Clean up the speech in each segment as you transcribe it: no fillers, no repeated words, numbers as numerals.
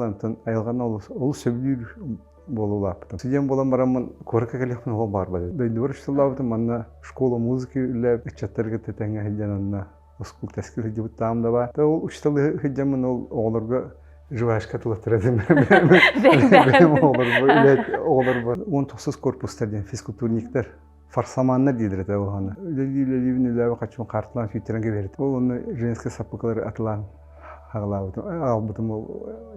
Алантан айылган ол сөбүлүр болулаптым. Студент болам барамын, корка келехпин ол бар бады. Дойдур иштелаптым, манна школа музыки үлеп, чаттарга тетеңе хиджананна оскул тескил хиджибут таамда бар. Та ол ушталы хиджамын ол оғларга жуашка тулаттырадым. Бем оғлар 19 корпустар ден физкультурниктер. Фарсаманна дейдір әті оғаны. Үлелі-үлелі үлелі қачуын қартылан фүйтерінге берді. Ол оны женский саппықалары атылан албытым ол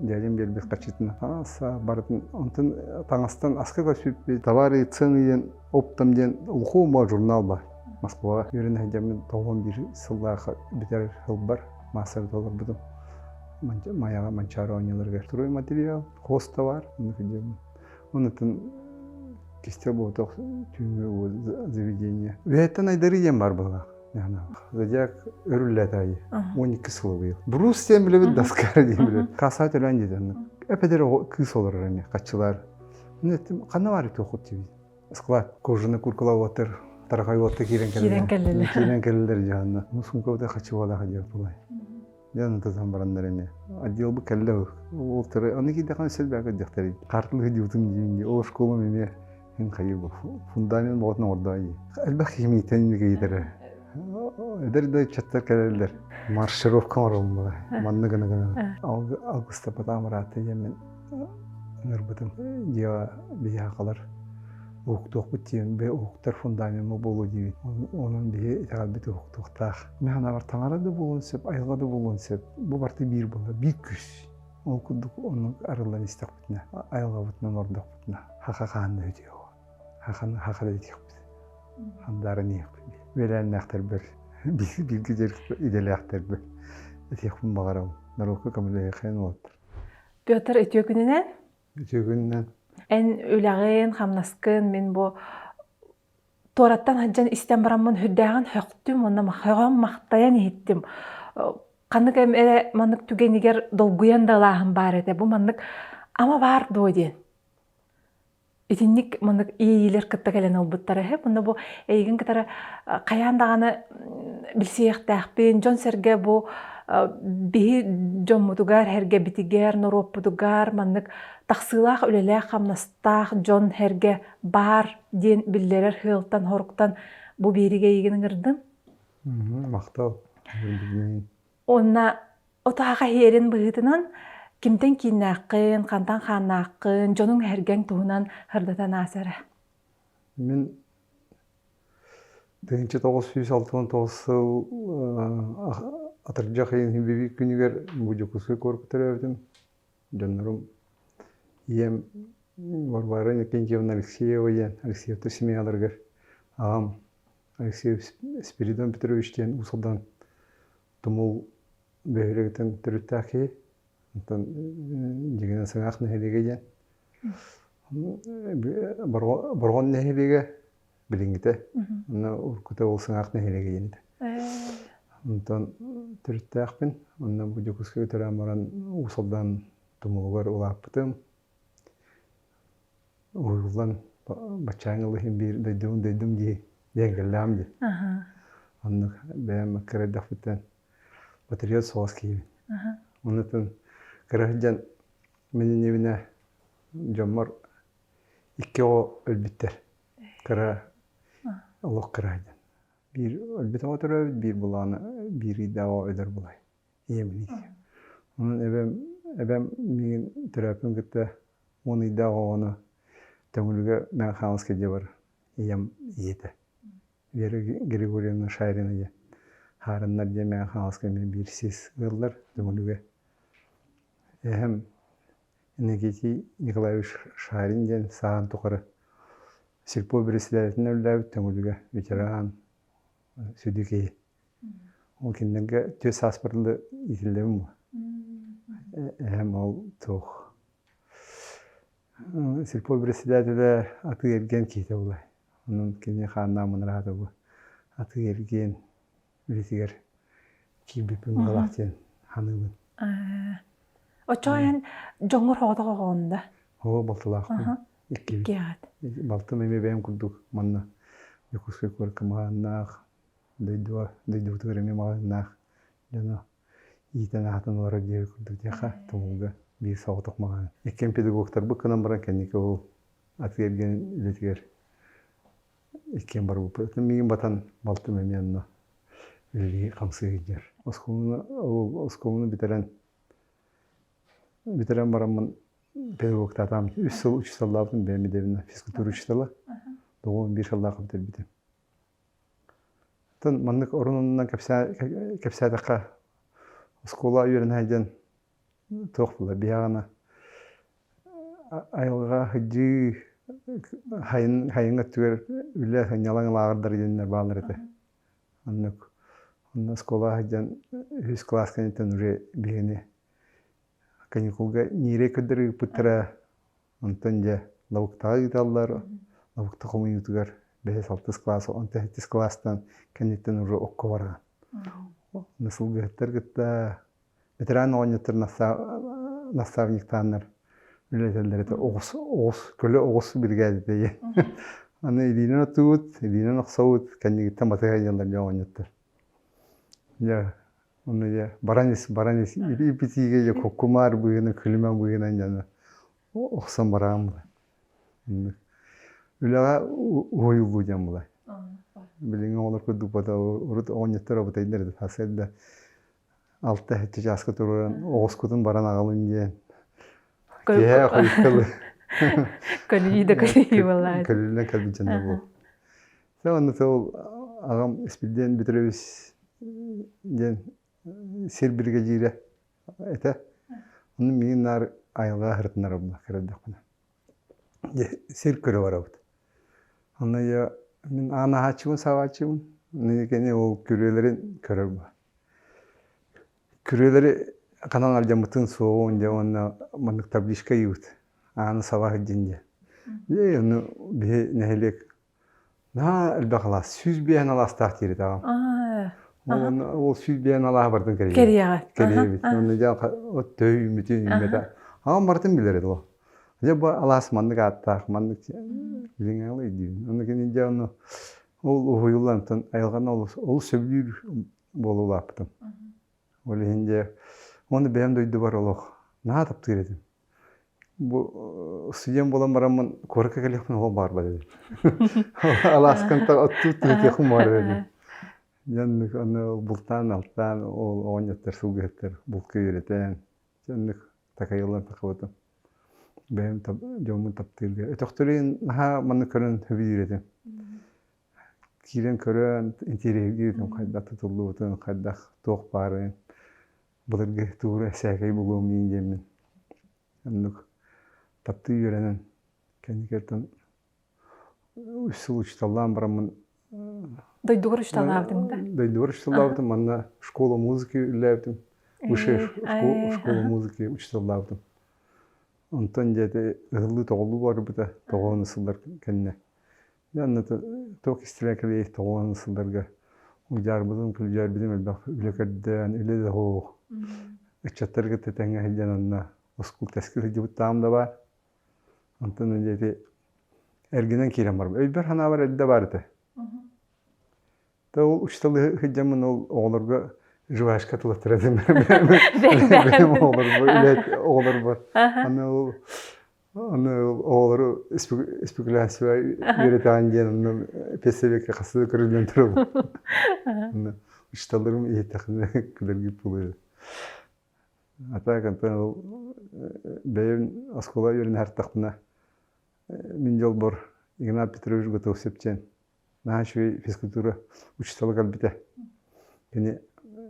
дядем бербес қачытын. Аса барытын. Онтын таңастан асқыға сөйіппе. Товары цены оптам ден ұлқу ма журнал бар. Москваға. Өрін әдемін 91 сылдағы бітер жыл бар. Масыр долар бұдым. Маяға манчары ойнелерге. Строй материал, хоста бар. Онытын кестер болтық түйінгі заведение. Веттен айдары ем бар бұлға. Зодиак өрілет айы. 12 сылы бұйыл. Брус тем білі даскары дем білі. Қасат өлен деді. Әпедері күс олар әне, қатшылар. Қаны бар еті оқыт дебейді. Сқылат, кожыны күркілау отыр, тарғай отыр керен кәлілер. Керен кәлілер жағында. Мұсын көуді қатшы балаға деп бұлай. Яны тазан барандар әне. Адел бұл кәлі ол тұры. Оны кейді қан сөз бәкі дектері. Қартылығы деутым дейінде. Ол школы меме мен қайыр бұл. Фундамент болатын орда айы. Әлбәқ химийтеніге едірі. Эдерде чаттар кәлелер. Маршировка бар олмаға. Манны гына. Алғыста батамыраты емен ыңырбытым. Дева бейе ақалар. Оқтуқ бұттен бе оқтар фундамент болу дейін. Оның бейе етағал біті оқтуқтақ. Мен бар таңарады болуын сеп, айылғады болуын сеп. Бұл барты бір болды. Bir күш. Ол күдік оның арылан істақ бітіне. Айылға бұтынан ордақ бітіне. Хақа қағанды өте оға. Хақада етек біті. Хандары неек біті. Велен нақтар бір. Bilgi ideli aktar bir. Etiyakın bağıram. Narokka kamileye kayın olattır. Piotr ötüyökününen? Ötüyökününen. En ölağın, hamnaskın, men bu Torattan haccan isten baramın hüddağın höktüm, ondan höğün maqtayan ettim. Qanık emere manık tügeniger dolguyan da Allah'ın var ete. Bu manık ama var doyden. Etinlik manık iyiler kıtta gelen olbuttara hep. Bunda bu eygin kıtara qayan dağını bilseyek dağpin. Jon serge bu bihi jon mutugar herge bitiger, norop mutugar manık taqsılaq ölelek hamnastaq jon herge bar den billerer hıltan horuktan bu berige eyginin ırdım. Maqtal. Onna otağa herin bıhıtınan kimden kinnaqın, qantan xannaqın, jonun hergen tuğunan hırdatan asara. Men 1969 yıl atırcaq eyін bebi күнігер bujukusga korkutar evdim. Jonlarım iyem Varvara Никентьевна Алексеева yen, Алексеевті семьяларгар. Ağam Алексеев Спиридон Петровичтен усалдан тумул бөйрегітен түріттәқи. Дегенен сыңақ нәхелеге yen. Барған нәхелеге білінгіті. Үркіті ол сыңақ нәхелеге yen. Ondan türüttəqpin. Ondan bu Jokuska götürən baran usaldan tumulugar olaptım. Uygulan başçağınlı hem bir dedim diye dengellam diye. Ondan ben kırıdak biten patriot soğaski. Ondan kırıcın benim evine camlar iki o ölbütter. Kıra Allah kırıcın. Bir ölbüte oturuyor, bir bulanı, biri daha öder bulay. Yemin. Onun ebem min terapim gitti. Onu daha onu temulga ben Khanski diye var. Yem yedi. Bir Grigoryen'in şairine diye. Harunlar diye ben Khanski'nin bir ses yıllar temulga. Hem Nikiti Nikolaevich Şairin diye sağan tukarı. Sirpo President'in öldü temulga veteran. Südükeyi. O kendine töz asparlı itildim mi? Hem ol toh. Sirpo President'e de atı ergen kiydi olay. Onun kendine xanamın rahatı bu. Atı ergen biletiger kibipim galaktiyen hanımın. O çoğun jongur hoğda qoğunda? O baltılaq. İki ad. Baltı meme benim kurduk manna. Yokuska korkamaağınaq. Duyduğu töremi mağınaq. Jana iten atan olarak diye kurduk diye tumuga. bir sağıtık mağan. Ekken pedagoglar bu kınan baran kendiki ol atgergen ületiger. Ekken bar bu. Migin batan baltı memyanına üleliği kamsı gider. Oskolunu bitiren baramın pedagoglar tam 3 yıl labdım benim devine fiskültür 3 yılı. Doğum 1 yılda kapıdır bitim. Tın manlık orunundan kapsaydıqa oskola yürün haycan toqpula biyağına ayılga hıcı hayınga tüger ülle hanyalan lağırdır yenler bağlar ete. Anlık. Ondan oskola haycan 100 klas kaniten ure biyeni. Kanikulga nire kıdırı pıtıra ondan lavuktağı gitallar. Lavukta komu yutugar. 5-6 klas, 10-8 klastan kaniten ure okko vargan. Nasıl götür gitta veteran oynatır nastavniktanlar. Ületelleri de oğuz, köle oğuz birgadi diye. Anne ilinen atut, ilinen oksavut, kendi gitta materyallar ya oynatır. Ya, onu ya baranis, ipitiğe ya kokumar buyuna, külümen buyuna yana. Oksan barağım bu. Ülega oyu buyacağım bulay. Bilin olur ki dupada urut oynatır o butayları da haselde. Altta hette jaska turan oğuz kutun baran ağalın diye. Ya koyukalı. Kaliyi de kaliyi vallahi. Kalilinden kalbi canına bu. Sonra tol ağam ispilden bitireviz den ser birgecire ete. Onun minin nar ayılga hırtınlar abla kırıldık bana. Ser körü var abla. Ona ya min ana haçımın savaçımın ne gene o körülerin körü bu. Körüleri kanal arjamıtın soğunca ona manık tablişka yut. Ana sabah jinja. Ya onu bir nehelek. Na elbaqlas süz biyen alas tahtiri tamam. O süz biyen Allah bardın keriye. Keriye bit. Onu ya o töy mütün ümeta. Ama martın bilir o. Ya bu alas mandık attak mandık bilin alı diyor. Onu gelince onu o huyulantan ayılgan ol söbülür bolu laptım. Öyle hince onu benim duydu var oluq. Na taptı dedim. Bu süyen bolan baramın korka gelip o var dedi. Alaskanta atut tekim var dedi. Yanlık onu bultan alttan o oynatır sulgettir bulku yüreten. Yanlık takayılan takıvatım. Benim jomun taptı diye. Doktorin ha manı körün hübi yüreten. Kiren körün interiye girdim kayda tutuldu otun kayda toq barın. Bulurge tuğru esakayı bulum yiyeceğimin. Yanlık taptı yürenen kendi kerten usul uçtallan baramın Duyduğur uçtalabdım da. Duyduğur uçtalabdım. Anna şkola muziki üllebdim. Uşer şkola muziki uçtalabdım. Ondan jede ıhıllı toğlu var bu da toğun ısıllar kendine. Yani tok istilekeli toğun ısıllarga ujar budum küljar bilim elbaq ülekerden üle de ho. Çatırga tetenge hiljananna oskul teskil jibut tam da var. Ondan jede erginen kirem var. Öber hana var elde vardı. Da o uçtalı hicamın oğlurga jüvaş katılıtırdım. Benim olur bu. Onu oğluru spekülasyon üreten genel pesevek kasıda kırılan türü. Uçtalarım iyi takını kılar gibi oluyor. Hatta kantan benim askola yürün her takına min yol bor. Ignat Petrovich Gotov sepçen. Naşvi fiskültüra uçtalık albite. Yani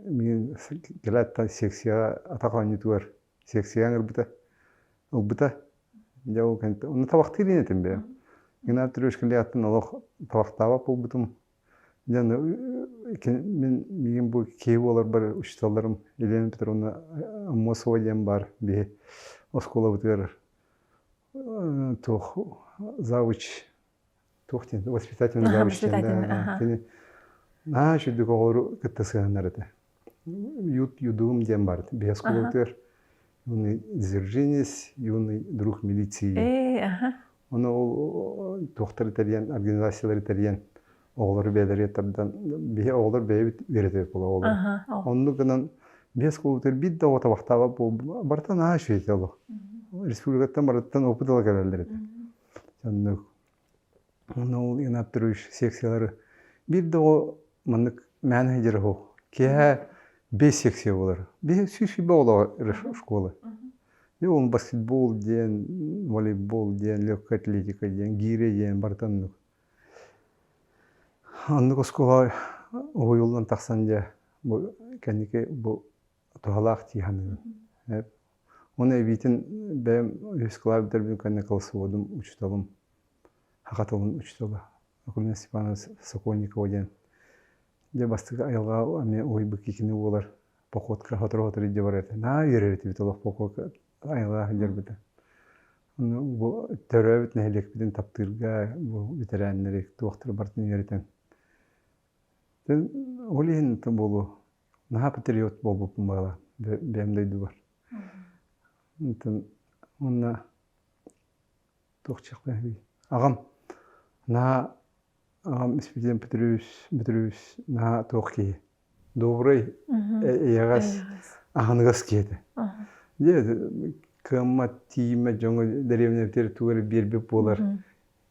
min gelata seksiya atakan yutuvar. Seksiya albite. Albite. Jauh kan. Onu tabakti diye tembe. Ignat Petrovich keliyatın Allah tabaktava bu butum. Yani min bu keyif olur bar uçtalarım. Eleni Petr onu Mosova var bir oskola biter. Тох завуч тохтен воспитательный завуч тен наш договор кытсынарыды юдум дем бар без култер юный дзержинец юный друг милиции оны доктор итальян организациялар итальян оғлар бедер еттерден бе оғлар бе береді бұл оғлар онны гынан Бес култер бит да ота вахтаға бартан аш ете олы. Республикаттан бараттан опыт ала келелер еді. Жанны ол инап секциялары бир да о мандык мәні жері хо. Кея 5 секция болар. 5 сүйші бола школы. Он баскетбол ден, волейбол ден, легкая атлетика ден, гире ден бартан. Анны школа ойылдан тақсан же кәнеке бұл тухалақ тиғаны. Оны битін бәм өз клабдер бен кәне қылсы одым учталым. Хақатылын учталы. Акулина Степанова Сокольникова ден. Де бастығы айылға аме ойбы кекені олар. Походка хатыр иде бар еді. На үйрәреті бит олақ походка айылға жер біті. Бұл төрі бітін әлек бітін таптырға бұл ветеранлері туақтыр бартын үйретен. Олейін болу. Наға патриот болу бұмағала. Бәмдейді бар. Онна тоқчық бәмдей. Ағам, ағам Испеден Петрович наға тоқ кейі. Добрый яғас ағанығас кейді. Кыма тиме жоңы деревне бітері туғыры бербеп болар.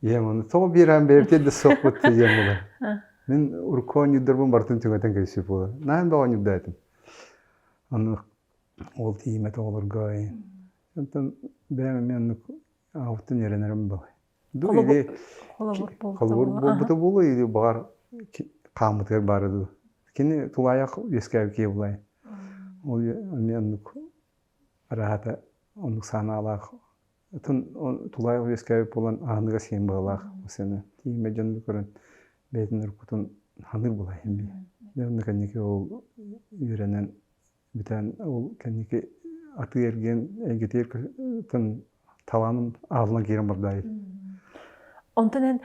Оны тоғы берам берптеді соқ бұтты ем болар. Мен уркон юдырбын бартын түңетен кәсіп болар. Нағын баған юддайтым. Оны ол тиме тоғылыр ғайын. Бәмі мен ауыттын еренерім бағай. Қолыбыр болбыты болу еді бағар қамытыр барыды. Кені тулаяқ ескәу кей болай. Ол мен рахата оның саны алақ. Тулаяқ ескәу болан ағыныға сен бағалақ. Осыны тиме жонды көрін бәйтін ұрқытын ханыр болай. Оны кәнеке ол үйренен бітен ол кәнеке аты ерген әйгетер таланын ағылына керім бұрдай. Онтонен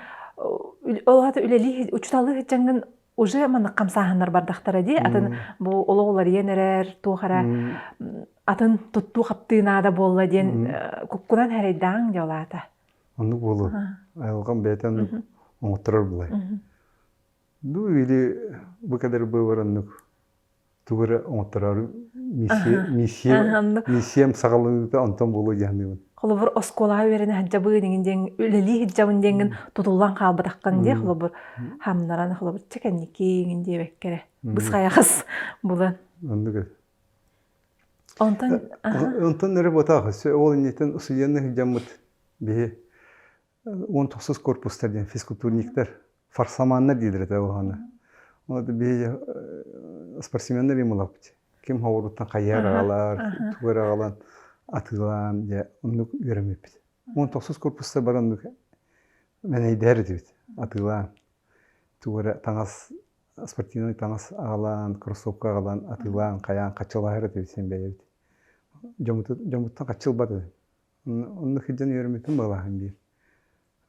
олғаты үлелі учталы хетчангын уже маны қамсағанар бардақтары де, атын бұл олығылар енерер, туғара, атын тұтту қаптығынада болла ден күккунан әрейдаң де олағаты. Оны болу. Айылған бәйтен оңыттырар бұлай. Ду или бұл кәдір бұйвараннық туғыры оңыттырар миссиям сағалыңызды антон болу яғынығын. Холобур осколаға верені хаджабы деңін үлелі хаджабын деңін тұтылдан қалбытаққан де холобур хамнараны холобур чекеннекейін де бәккері. Бұсқаяқыз бұлы. Онтан нәрі ботағы. Ол нетін ұсыйенні хаджамыд бе 19 корпустардан физкультурниктер, фарсаманнар дейдір әті оғаны. Оны бе спортсменнер емілап бұд. Кем хауыруттан қайар ағалар, туғыр ағалан. Атылан, оннук үйрәмеп бит. 19 корпуста барандык мен әйдәр дибит. Атылан. Тугыра таңас спортивный таңас ағалан, кроссовка ағалан, атылан, қаян, қачылайыр дибит сен бәйбит. Жомуттан қачыл бады. Оннук хиджан үйрәмептен бағлағын бир.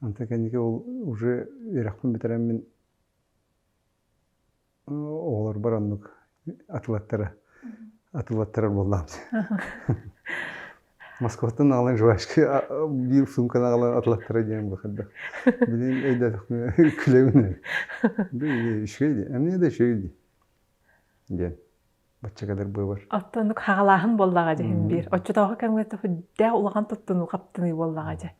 Анта кәнеке ол уже үйрәқпен бітірән мен оғылар барандык атылаттары болдамыз. Москваттан ағалан жуашқы бір сумкан ағалан атлаттыра дейін бұқырды. Білен әйді күлеуіне. Шөйді, әміне де шөйді. Ден, бача қадар бұй бар. Аттанық хағалағын болдаға дейін бір. Отчытауға кәмгетті хүдді ұлаған тұттыны қаптыны болдаға дей.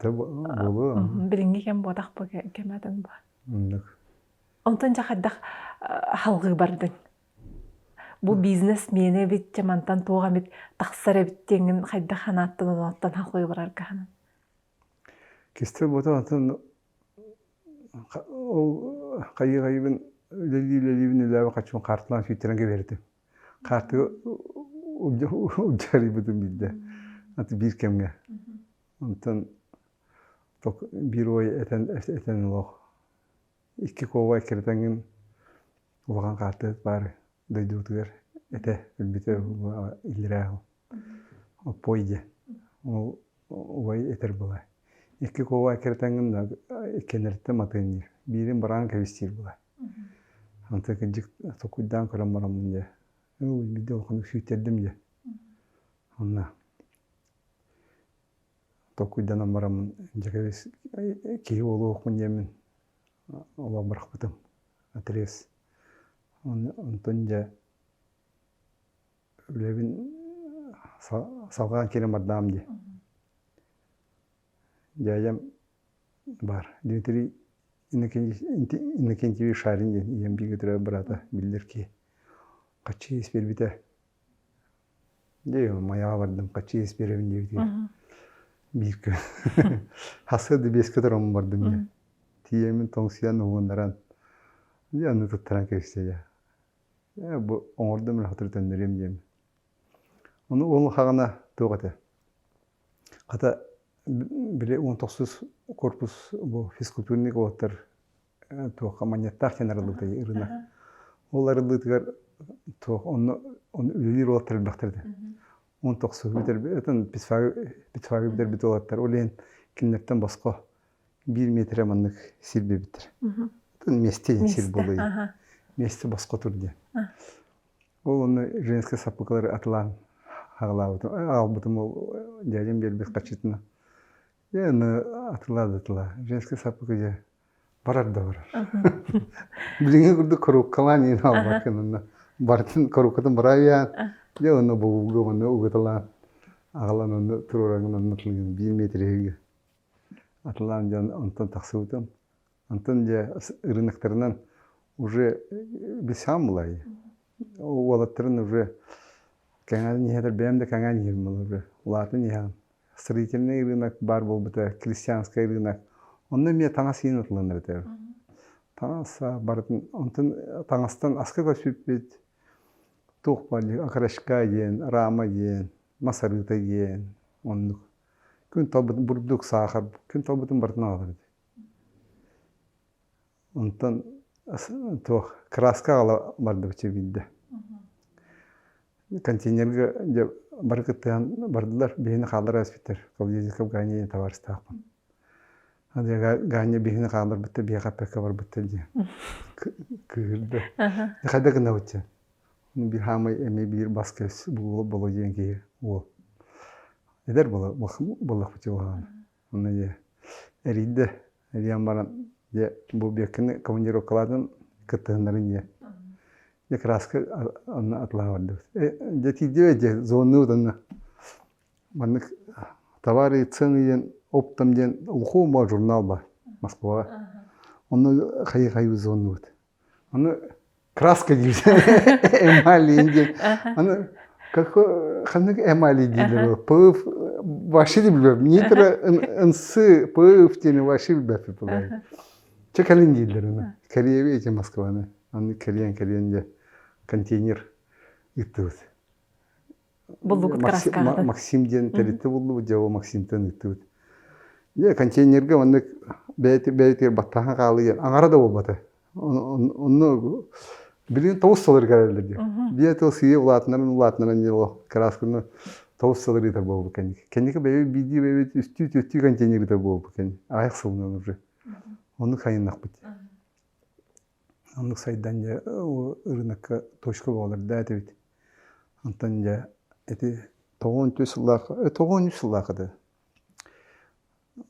Болу. Білінге кәм бодақ бұ кәмәдің бұ. Онтан жақаддақ халғы бардың. Бұл бизнес мені бит жамантан тоға бит тақсары биттеңін қайда қанаттын оңаттан халқы барар қағанын. Кестер бота антын ол қайы-қайыбын үлелі-үлелі үләбі қачуын қартылан сөйтеренге берді. Қарты ұджары бұдың білді. Анты бір кемге. Антын бір ой әтен ұлық. Икі қоға керетенген оған қарты бары. Дойдутыр, это бите илрау. Пойде. Ой этер була. Эки кова кертеңин кенерте матыныр. Бирин баран кавистир була. Анта кежик токуйдан көрөм барамын же. Ой биде окуну сүйттердим же. Анна. Токуйдан барамын. Жакабес ки олу окун жемин. Ола баракпытым. Атрес. Онтон же үлебин салган келем бардам ди. Жайам бар. Дмитрий Иннокентьевич Шарин ден ием бигетре брата билдер ки. Качы испербите. Де мая бардым, качы исперебин дебите. Бирке. Хасыды беске турам бардым я. Тиемин тоңсиян угундаран. Я аны туттаран кеште я. Бу оңордум хатыр тендерем дем. Onu ол хагана тогата. Ката биле 19 корпус бу физкультурный оттар то командаттар тенерлыкта ирына. Олар лытгар то он үлелер оттар бактырды. 19 битер бетен питфаги битер битолаттар. Олен киннептен баска 1 метр маннык силбе битер. Тын месте сил болой. Месте баска турды. Ол оны женский сапкалар атлан хаглаут. Албытым ол дядем бербес качытына. Яны атыла. Женский сапкы же барар да барар. Билиңе курду корук калани албакынына. Бартын корукатын барая. Я оны бугу оны угатала. Агалан оны турурагынан натылгын 1 метрге. Атлан жан антон таксыбытым. Антон же рыноктарынан уже бисам булай. Уалаттарын уже каңан нехедер бемде каңан ермел уже. Улатын ян. Строительный рынок бар был бы, крестьянский рынок. Он на меня таңас ен отылыныр дер. Таңаса бардың, онтын таңастан аскыға сөйпет, тоқ бар, ақырашқа ен, рама ен, масарыта ен, ондық. Күн талбытын бұрдық сақыр, күн талбытын бардың алыр. Онтын тоқ краска ала барды біче білді. Контейнерге баркыттан бардылар, бейіні қалдар әспеттер. Колдезікіп ғанейін таварыстақпын. Ғане бейіні қалдар бітті, бейіға пәкі бар бітті де. Күрді. Қайда ғына өтті. Bir hamay emi bir baskes bulu yengi o. Eder bulu fıçı olan. Onu ye. Eride. Eriyan baran ye bu bekini komandirovkalardan kıtığınların ye. Ye kraska onu atla vardı. Je tidiyor je zonu da. Manık tavari цены оптом ден улхума журнал бар Москва. Onu kayı zonu. Onu краска дейді. Эмали дейді. Аны қандай эмали дейді. Пөв ваши білбеп. Нетірі үнсі пөв тені ваши білбеп. Чекалин дейді. Корееве еті Москваны. Аны Кореян контейнер үттіуді. Бұлдық краска. Максимден тәрітті болды. Жауы Максимден үттіуді. Контейнерге оны бәйтер баттаға қалыген. Аңара да ол баты. Onu bilin tavus salır gelirler diyor. Bir tavsiye ulatların diyor kraskını tavus salır iter bu kendi. Kendi böyle video böyle üstü konteyner iter bu kendi. Ayak salınıyor уже. Onu kaynak bit. Onu saydan ya o ırnak toşku olur da evet. Antanca eti toğun tüsüllah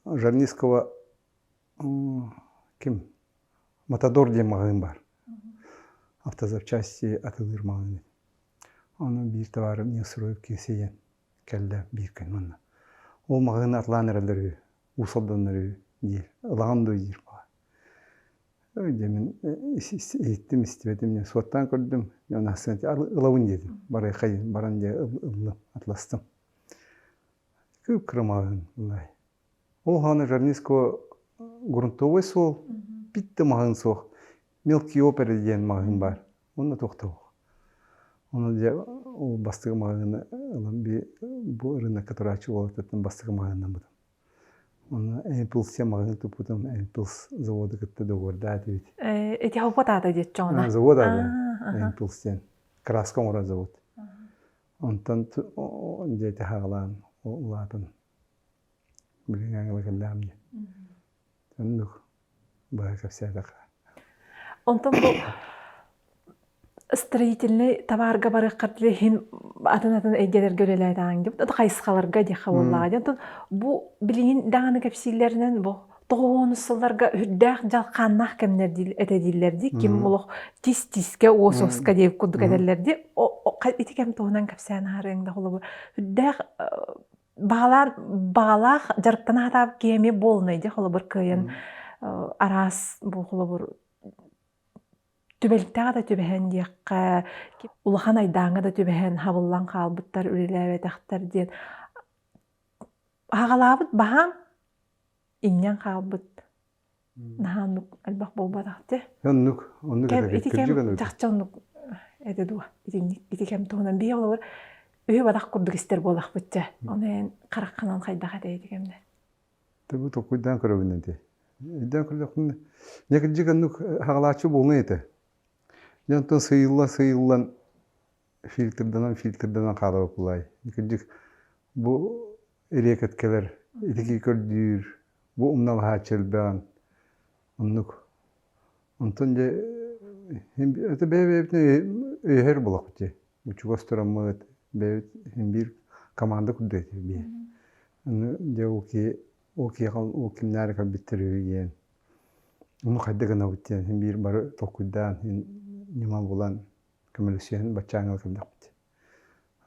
Жарниского kim? Матадор diye mağın var. Автозапчасти atılır mağını. Onun bir tavarı ne sürüp keseyen kelle bir gün onunla. O mağını atlanırları, usaldanları değil, ılağın da değil. Demin ettim istedim ne suattan gördüm. Yani aslında ılavun dedim. Baraya kayın, baran diye ıllı atlastım. Küp kırmağın vallahi. O hana Жарниского грунтовой сол. Bitti mağın soğuk. Mülki opera diyen mağın var. Onu da toxtavuk. Onu da o bastığı mağını alan bir bu ırına katara açı olaraktan bastığı mağından buldum. Onu Impuls'ya mağını tutup Impuls zavodu gitti de orada evet. Eti havpat adı diyecek ona. Zavod adı. Impuls'ten. Kraska mora zavod. Ondan diyete hağlan o ulatın. Bilinen bakalım diye. Tanıdık. Бака вся такая. Онтон бу строительный товарга бары катлы хин атын эйгелер görеләйдән дип. Ата кайсыкаларга ди хавыллага. Онтон бу билин даганы капсилләреннән бу тоғон сылларга хүддәк жалқаннах кемнер этедиллерди ким улох тис-тиске ососка деп кудук эдерлерди ити кем тоғынан кепсән харыңда холобур хүддәк бағалақ жарықтана хатап кеме болнайды холобур кыйын арас бу холобур түбеліктәға да түбәһен диякка улахан айдаңа да түбәһен хабыллан қалбыттар үреләбетәхтәр ден агалабыт баһам иннен қалбыт наханук албах болбатахте оннук ити кем жакчонук эдедуа ити кем тоонан бие олор үһү бадак курдук истер болахпытча онен каракканан хайдаха дейди кемдер Табу токуйдан көрөбүнөти иден көрөкүн некижигеннук хагалачы болнайты Янтон сыйыллан фильтрдан калып булай. Никидик бу эрекеткелер итики көрдүр. Бу умнал хачылбан. Оннук. Онтон же это бебепне эхер булакты. Учугастырамыт бебет бир команда кудети би. Же о кимнәр кабиттерген. Уну кайдаган авыттен бир бары токуйдан Нимал булан көмөлүсүен бачаңыл кылдык.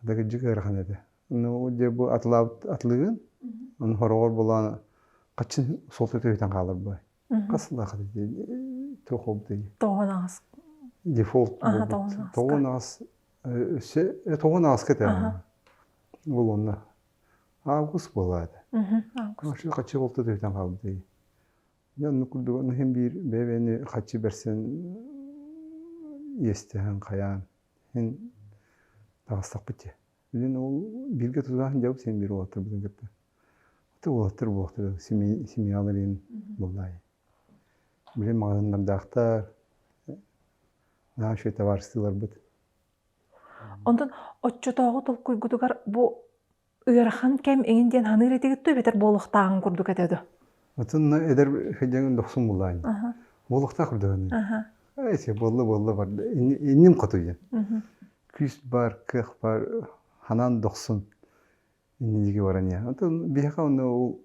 Адагы жыгыр ханады. Ну же бу атлыгын, он хорогор булан качын солту төйтен калыр бу. Касында кады тохобды. тоонаас Дефолт. Тоонаас тоонаас кете. Бул онна август булады. Ошо качы болту төйтен калды. Я нукулду нехим бир бебени качы берсен естен каян hen тагыстак бите. Билен ол бирге тузахан жауп сен бир отур бүгүн депти. Отур семьяларын булдай. Билен магындан дактар наше товарстволар бит. Онтон отчотогу толкуйгутугар бу ырахан кем эңинден ханыр этигиттүү бетер болохтагын курдук этеди. Отун эдер хеден доксун булай. Болохта курдуган. Эсе болду бар. Инним катуя. Күс бар, кых бар, ханан доксун. Инниге барания. Отун бияка ону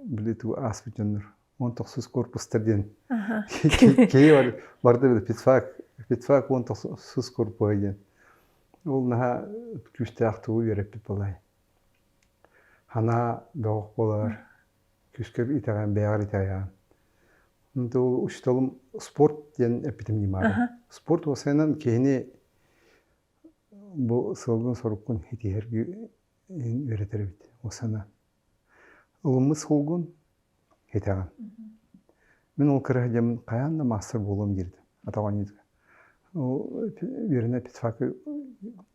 билету аспичоннор. Он токсус корпустерден. Кей барды питфак он токсус корпуйден. Ол наха күстәктүү берип булай. Хана док болар. Күскер итаган бягар итаган. Нду ушталым спорт ден эпитем нимара. Спорт осенен кейне бу сылгын сорукун хитиерги өретербит. Осена. Улымыз холгун хитаган. Мен ол кырыгым каянда мастер болом дирди. Атаган иди. О берене питфакы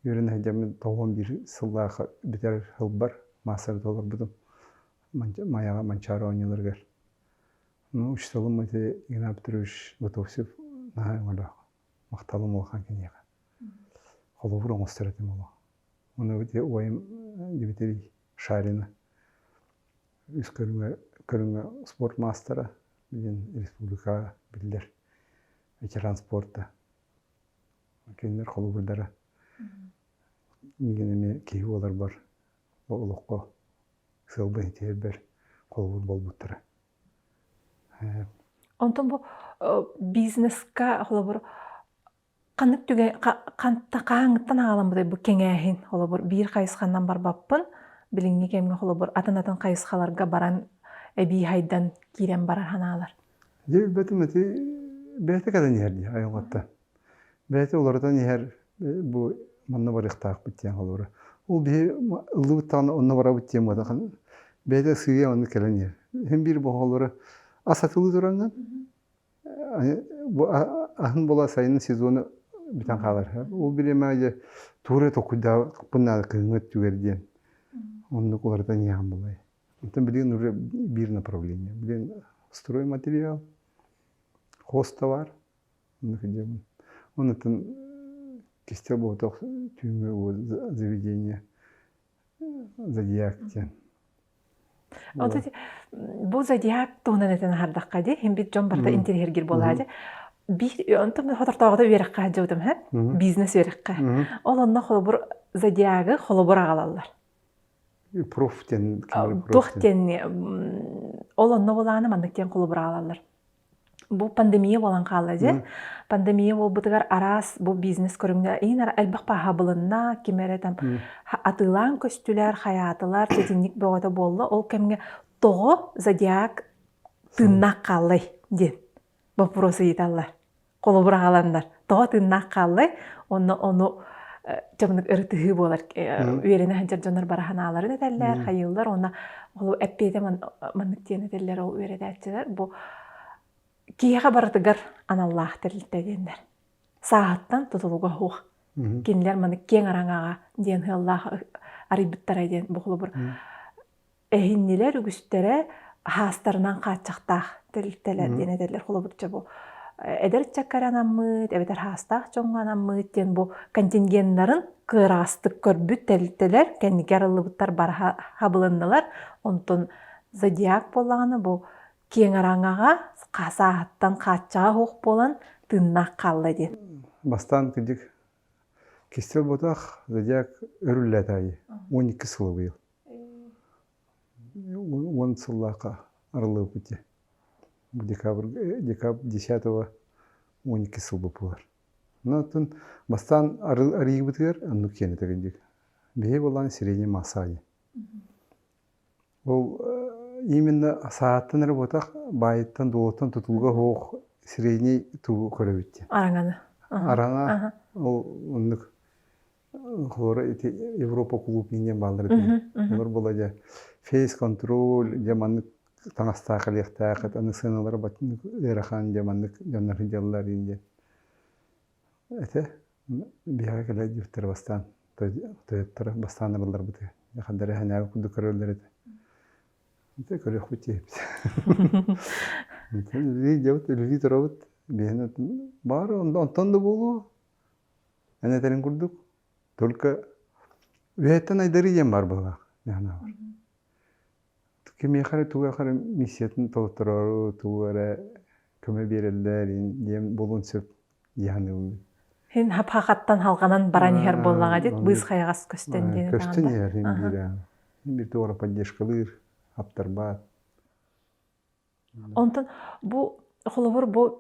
берене дем тогон бир сыллага битер хылбар мастер долар будум. Маяга манчара ойныларга. Ну, ушталым эти генаптрыш готовсев на года. Макталым олхан кенега. Холовур оңостыратым ола. Оны өте ойым дебитери шарина. Үз көрүнгө спорт мастера билен республика билдер. Ветеран спорта. Кендер холовурдара. Мигенеме кейуалар бар. Олокко сылбы этебер холовур болбуттара. Онтон бу бизнеска холобур канык түгө канта каңыттан агаламбыдай бу кеңэхин холобур бир кайыскандан барбаппын билиңи кемге холобур атын кайыскаларга баран эби хайдан кирен барар ханалар. Же бетимети бете кадан ерди айгатта. Бете олардан ер бу манна барыктак биттен холобур. Ол би луттан онна бара биттен модахан. Бете сыйя онны келен ер. Hem bir bu холобур Asatılы durangан. Bu ahın bola sayının sezonu biten kalır. O bilemeye tuğra tokuyda bunlar kıymet tüverdiyen. Onluk olardan yağın bolay. Ondan bilin уже bir направление. Bilin стройматериал, хостовар. Ondan кисте bu tüyme o заведение зодиактен. Онтон бу зодиак тоонан этен хардакка ди хем бит жон барда интерьергер болады. Би онтон хотортогода үйрөккө жаудым, бизнес үйрөккө. Ол онно холобур зодиагы холобур агалалар. Проф тен кимер проф Тух тен. тенни ол онно боланы мандыктен кулу буралалар. Бу пандемия болан калла же. Пандемия бол бутыгар арас бу бизнес көрүңдө ин элбак паха булынна кимере там атылан көстүлөр хаятылар тетинник бөгөтө болду. Ол кемге того зодиак тыннак каллы ден. Вопросы италлар. Колу бураландар. Того тыннак каллы. Onu Жамнык ыртыгы болар. Үйрене ханчар жонор бараханалары детеллер, хайылдар, оны ол эппейде мандык тиене теллер ол үйредәтчилер. Бу киеға бардыгар аналлах терлитедендер. Сааттан тутулуга хух. Кинлер мандык кең араңага ден хыллах арибыттар айден бухлу бур. Эхиннилер үгүстере хастарынан качактах терлителер дене теллер хулу бурча бу. Эдер чакаранаммыт, эбетер хастах чоңганаммыт ден бу контингенттарын кырастык көрбүт телителер, кенникер ылыбыттар бар хабылындылар. Онтон зодиак болағаны бу кең араңага касааттан качаға хук болан тыннак каллы ден. Бастан кидик кистел ботах зодиак өрүлләт айы. 12 сылы быйыл. 10 сыллака арылы пути. Декабрь 10-го 12 сыл болар. Нотун бастан арыгы битер анну кене тегендик. Бее болан средний масса. Ол именно сааттан работах байттан долоттан тутулга хох средний туу көрөбүтти. Араңаны. Араңа ол ундук хлора Европа клуб инен балдырды. Олар болажа фейс контроль жаманны таңастаақы лектаақыт, аны сыналары батын ырахан жаманнык жаннар хыжаллар инде. Эте бияға келе жүфтер бастан, тояттар бастан арылар бұты. Яқандары ханағы күнді көрілдер еді. Эте көрек бұты епті. Үлі жауыт, үлі тұрабыт. Бейін бар, онтан да болу. Әнетерін күрдік. Только өйеттен айдары ем бар бұлға. Яна бар. Кеме қары туға қары миссиятын толтырары, туғары көме берелдер, ем болуын сөп яны өмір. Хин хапхақаттан халғанан баран ехер боллаға дед, бұйыз қайағас көстен дені тағанда. Көстен ехер, бір тоғыра поддержкалыр, аптар бат. Онтын, бұл қолыбыр бұл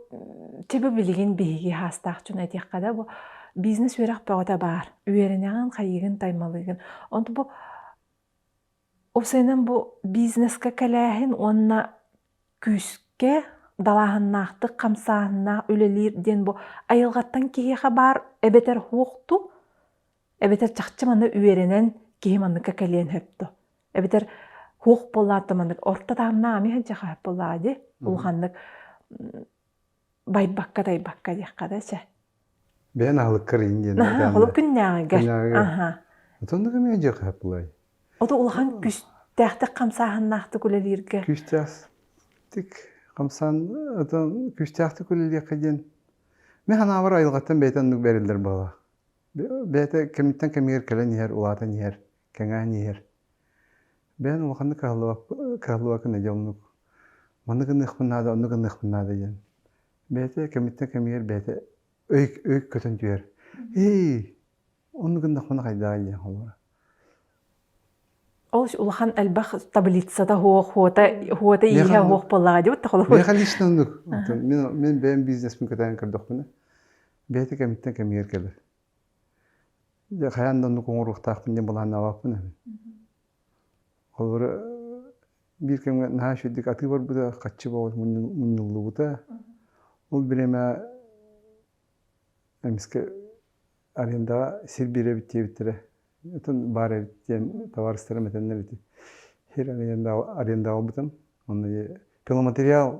тебе білген бейге хастақ чүн әтеққада бұл бизнес өрақ бағыта бар. Үйерінеғін қайығын таймалығын. Онтын бұл Осайнан бу бизнеске кәләһин онна күске далаһыннақты камсаһынна үлелерден бу айылгаттан киһиха бар эбетер хукту эбетер чакчыманы үйеренен киһиманны кәләһин хөптү эбетер хук боллаты мандык орта тамна ами хәҗә боллады улганнык байбакка дайбакка диккадача Бен алыккыр инден. Холып күннәгә. Аха. Отонда кеме жак хаплай. Ото улхан күстәхтә камсаһыннақты күлелерге. Күстәс. Тик камсан отон күстәхтә күлелгә каден. Мен ана бар айылгаттан бейтен нүк берилдер бала. Бете кемиттен кемигер келен yer улатан yer, кеңән yer. Бен улханны калуак не жолнук. Мандык нөхмнада, онук нөхмнада дигән. Бете кемиттен кемигер бете өйк көтөн жер. Онук нөхмна кайда дигән халар. Олш улхан әлбәх таблицада хуота иһә хук боллага дип тахылып. Мен халишнан нүк. Мен бен бизнесмен көтән кырдык менә. Бете кемиттен кемигер келер. Я хаяндан нүк оңорук тахпын булан авапны. Олар bir kemge naşüdük atı var bu da kaççı bağlı munnullu bu da. Ol bireme emiske arenda silbire bitire. Yatın bare biten tavaristara metenler biti. Her arenda albutan. Onu pelomaterial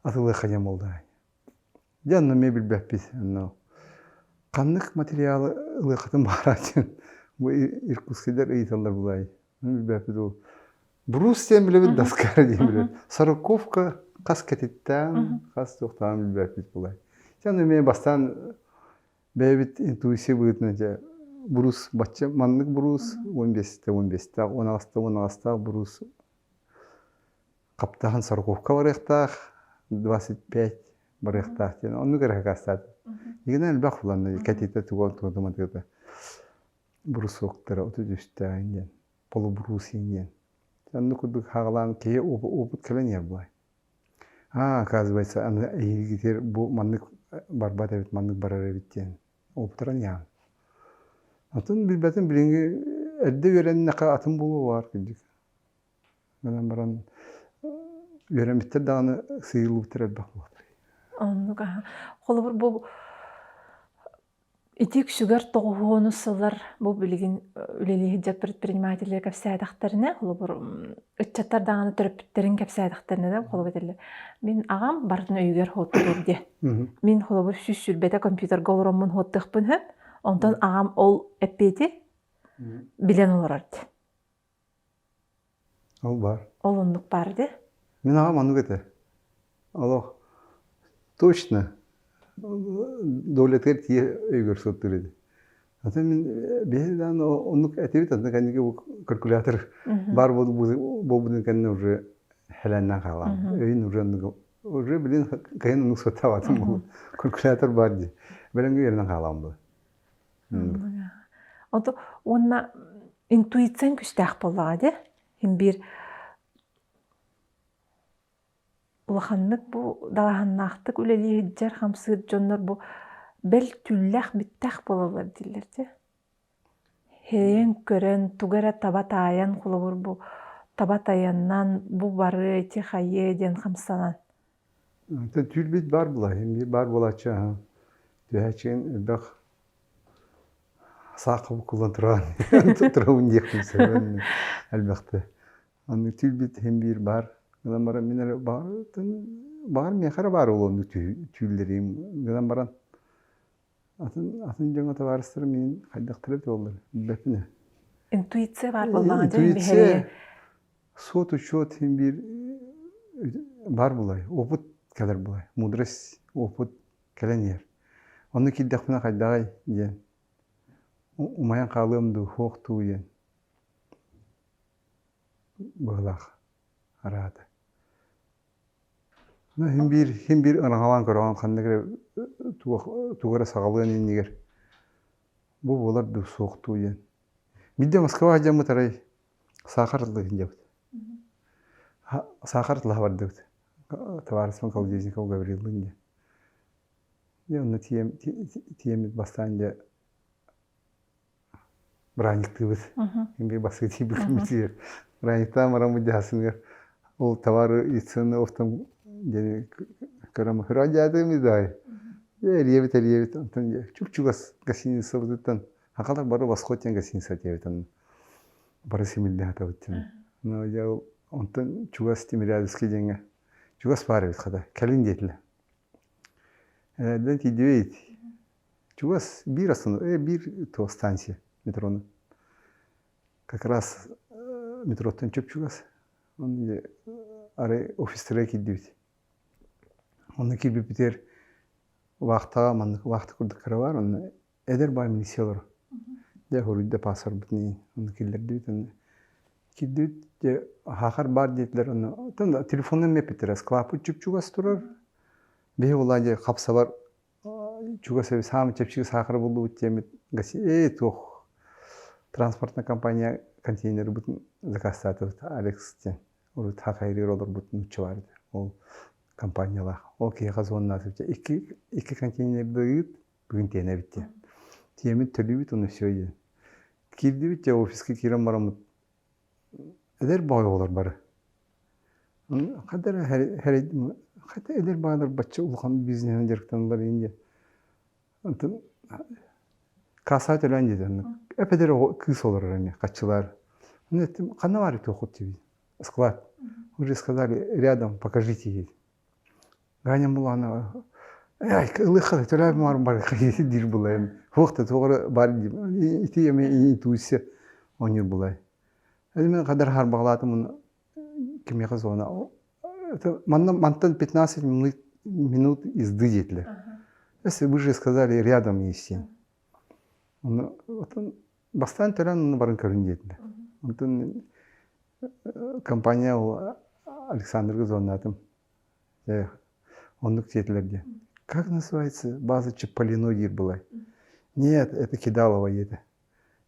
atılı hacam oldu. Canlı mebil behbis. Kanlık materyali ılıkatın baharatın. Bu irkuskiler eğitallar bulay. Mebil behbis o. Брус тем билебит даскар дем билет. Сороковка кас кетиттен, кас тоқтан билбепит булай. Жаны мен бастан бебит интуиция бытныча. Брус бачча маннык брус 15-те 16-та брус. Каптахан сороковка барыктах 25 барыктах. Onu керек кастат. Игенен бахуланды кетитте туган тудуматыда. Брус октора 33-те инден. полубрус инден. Анны курдук хагалан кее опыт келенер булай. Оказывается, аны ийгитер бу маннык барбат эбит, маннык барар эбиттен. Опытран ян. Атын билбетин билинги эдде верен нака атын болу бар килдик. Менен баран верен биттер даганы сыйылу биттер элбак болот. Оннук холобур бу итик шүгөр тоғуону сылар бу билигин үлелиһи жат предпринимательлер кепсайдактарына холобур ытчаттар даганы төрөпүттерин кепсайдактарына да холобут эле. Мен агам бардын өйгөр хоттур де. Мен холобур сүрбете компьютерге олоромун хоттыкпын хөп. Онтон агам ол эппети билен олорорды. Ол бар. Ол оннук барды. Мен агам аны кете. Аллах. Точно. Довлеткер тие өйгөр соттур эди. Ата мен бедан онук этебит анда канеге калькулятор бар болбудун канне уже хеланнан калган. Өйүн уже билин кайын онук соттабатым бул. Калькулятор бар ди. Беленге жерден калган бул. Ото онна интуициян күчтәк боллагы, хим бир улаханнык бу далаханнактык үлелиһи жар хамсыр жоннор бу бел түлләх биттәх болалар дилер де. Хейен көрен тугара табатаян кулубур бу табатаяннан бу бары ти хайе ден хамсанан. Түлбит бар булай, хим бар булача. Төһәчен бак сақып кулантыран. Тутрауын декмесе әлбәттә. Аны түлбит хим бир бар. Гынан баран минер бар мехара бар улон түллерим. Гынан баран атын жаңа табарыстыр мен кайдактырып болдыр. Бәпне. Интуиция бар болган интуиция сот учет хим бир бар булай. Опыт келер булай. Мудрость, опыт келенер. Оны киддәкмена кайдагай дигән. Умаян калымды хокту дигән. Булах арады. Хим бир аңалан көргән кандагы тугара сагалган нигер. Бу булар ду сокту дигән. Мидде Москва жамы тарай сахарлы дип. Сахарлы бар дип. Товарищ Колдезников говорил мне. Я на тем бастанде браниктый бит. Имби басыти бикмитер. Браниктан марамы дасынгер. Ол товары ицны офтан дене карама храдяды мидай. Ревит антон чук-чугас гасиница вдытан. Акалар бары восходтен гасиница тевитан. Бары семилде атавыттен. Но я антон чугас тимирядыски денге. Чугас парывит хада. Калин детле. Дэнти девять. Чугас бир основной, бир то станция метро. Как раз метро Танчук Чугас. Он аре офис треки девять. Он килби питер вахта курдык каравар. Он эдер бай милициялар. Я говорю, да пассар битни. Он киллер девять. Он килдевит. Хахар бар детлер. Он телефонын мепетер. Склапы Чугас турар. Бе улайы қапса бар, чугасы самы чепчигі сақыры болды өттемет. Тох транспортная компания контейнері бұтын заказтаты Алексстен. Ол тақайрер олар бұтын үтчі барды. Ол компаниялар. Ол кейға зонын атып. Екі контейнерді үйіп, бүгін тені бітті. Темет төлі біт, оны все еді. Келді бітті, офиске керем барамыд. Әдер бай олар бары. Қадар әрейді Hatta eder bağlar batça ulkan bizden jeriktanlar ince. Antın kasat ölen dedi. Epeder kız olur yani kaççılar. Ну это канавари то хоть тебе склад. Уже сказали рядом, покажите ей. Ганя Мулана. Ай, лыхал, то ля мармар хай дир булай. Вахта тогра бар ди. Ити еме интуиция он булай. Элмен кадар хар баглатым кимге кызона. Мантан 15 минут езды детлер. Если вы же сказали рядом есть. Вот он бастан терен на барынкарын детлер. Вот он компания Александр Газонатым. Он детлерде. Как называется база Чаполиной была? Нет, это Кидалова это.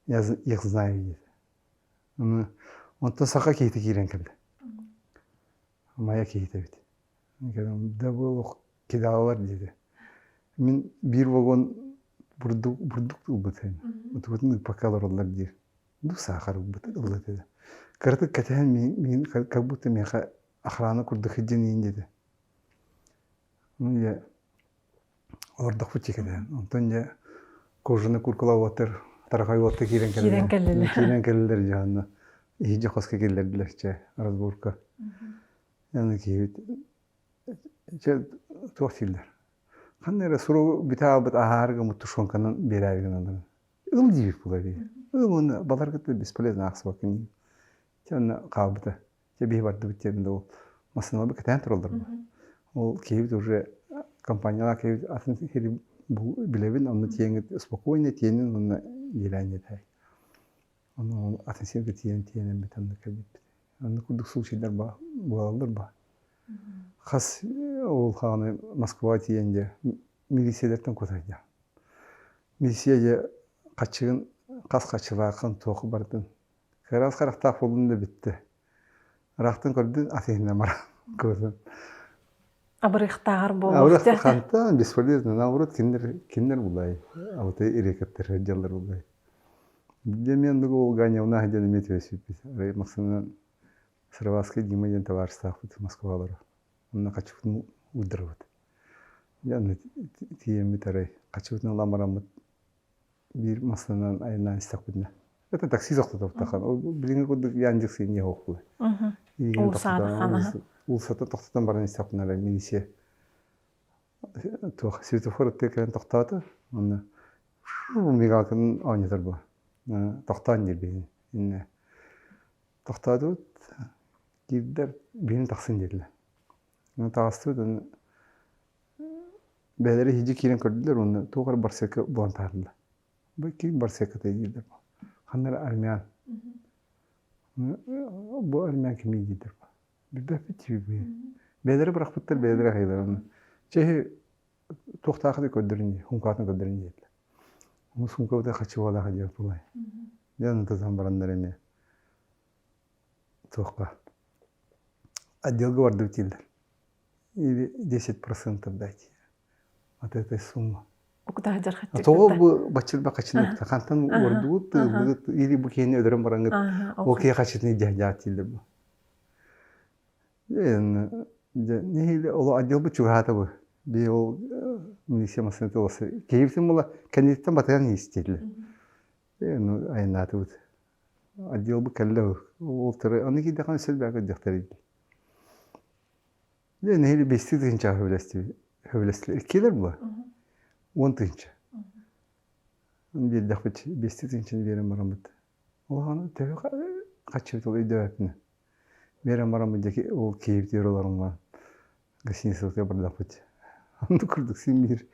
Я их знаю. Onu ondan saka kiyiti kiren keldi. Maya kiyiti bit. Da bu kidalar dedi. Min bir vagon burduk bu ten. Utubun pakalar onlar diye. Du sakar bu Allah dedi. Kartık keten min kabut mi ahrana kurdu hicin dedi. Onu ya orada fıçı keden. Ondan ya kojunu kurkula water tarakay water kiren keldi. Kiren keldiler. Kiren keldiler canına. İyice koska geldiler işte Razburg'a. Yani ki tuhafiller. Kanlara soru bitabet aharga mutuşon kanan beraygan andan. Il diyip bulari. Ilmun balar gıtı display naqs bakın. Çanna qabıta. Çebi vardı bitlerinde o. Masana bir keten turuldur. O keyif durje kampanyalar keyif aslında heri bu bilevin onu tiyengi spokojne tiyenin onu yelanye tay. Onu ateşe tiyenin bir tane kabit. Onu kurduk sul şeyler bu alır ba. Khas ol xanı Moskva tiyenge milisiyalardan kotaydı. Milisiyaga qaçığın qas qaçıvaqın toqu bardın. Karas qaraqta bolunda bitti. Raqtın gördün atehne mara gördün. Абырыхтагар болуп. Аврах ханта бесполезно. Наоборот, киндер булай. Авто ирекеттер хаджалар булай. Демен дуго ганя на хаджаны метвесип. Максимум Сыраваский Димаген товарищах в Москвалар. Он качуфтун удырыват. Я тием тарай. Качуфтун ламарамат бир масанан айнан истакудна. Это такси зохтатып такан. Билинге кудук янжыксы не окулы. Ул садыхана. Ул сата тоқтатан баран истакудна милиция. Тох светофор текен тоқтаты. Оны мигалкын ойнатыр бу. Тоқтан дебейин. Инне. Тоқтады. Girdiler, beni taksın dediler. Onu tağıstırdı. Beyleri hici kiren gördüler, onu tuğar barsaka bulantardılar. Bu kim barsaka da girdiler. Kanlar Armeyan. Bu Armeyan kimi girdiler. Bir befet gibi bir. Beyleri bıraktılar, beyleri hayırlar onu. Çehi tuğtağıda gördürünce, hunkatını gördürünce dediler. Onu hunkatı kaçı ola hacı bulay. Yanında zambaranlar eme. Tuğka. Отделга вардовтилдер. Или 10% дайте. От этой суммы. Укта жархат. А то бы бачыл бакачны хантан вардут или бу кени өдөрөм бараңыт. Окей качытны жаатилдер бу. Не или ол отдел бу чугата бу. Би ол милиция масынты болса. Кейифтин була кандидаттан батаган истелди. Ну айнаты бу. Отдел бу келле. Ол тыры аны кидеган сөзбөгө жактар. Ne hele besledince hövlestiler. İkiler bu. 10 tınca. Bir dakika besledince verem maramut. O hanı teve kaçırdı olayı dövüpne. Verem maramutdaki o keyif diyorlarım var. Gısınsızlıkta bir dakika. Onu kurduk sin bir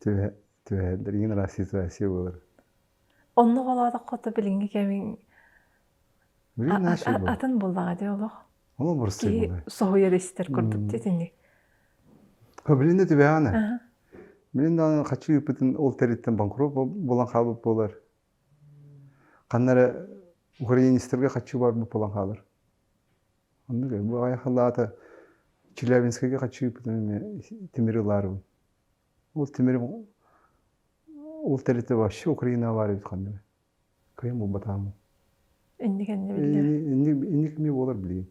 tüveler. Yine rahatsız versiye olur. Onu olada kota bilingi kemin. Bilin nasıl bu? Atın buldağı diyorlar. Ama burası bu. Soğuya ister kurduk dedin. Bilin de tüvehane. Bilin de kaçı yıpıtın ol teritten bankrot bolan kalıp bolar. Kanlara Ukraynisterge kaçı var bu bolan kalır. Anladın bu ayaklarda Çilevinskege kaçı yıpıtın timirilar bu. Ol timiri ol terite başı Ukrayna var bir kanlara. Kıyım bu batamı. İndik ne biliyor. İndik mi bolar bileyim.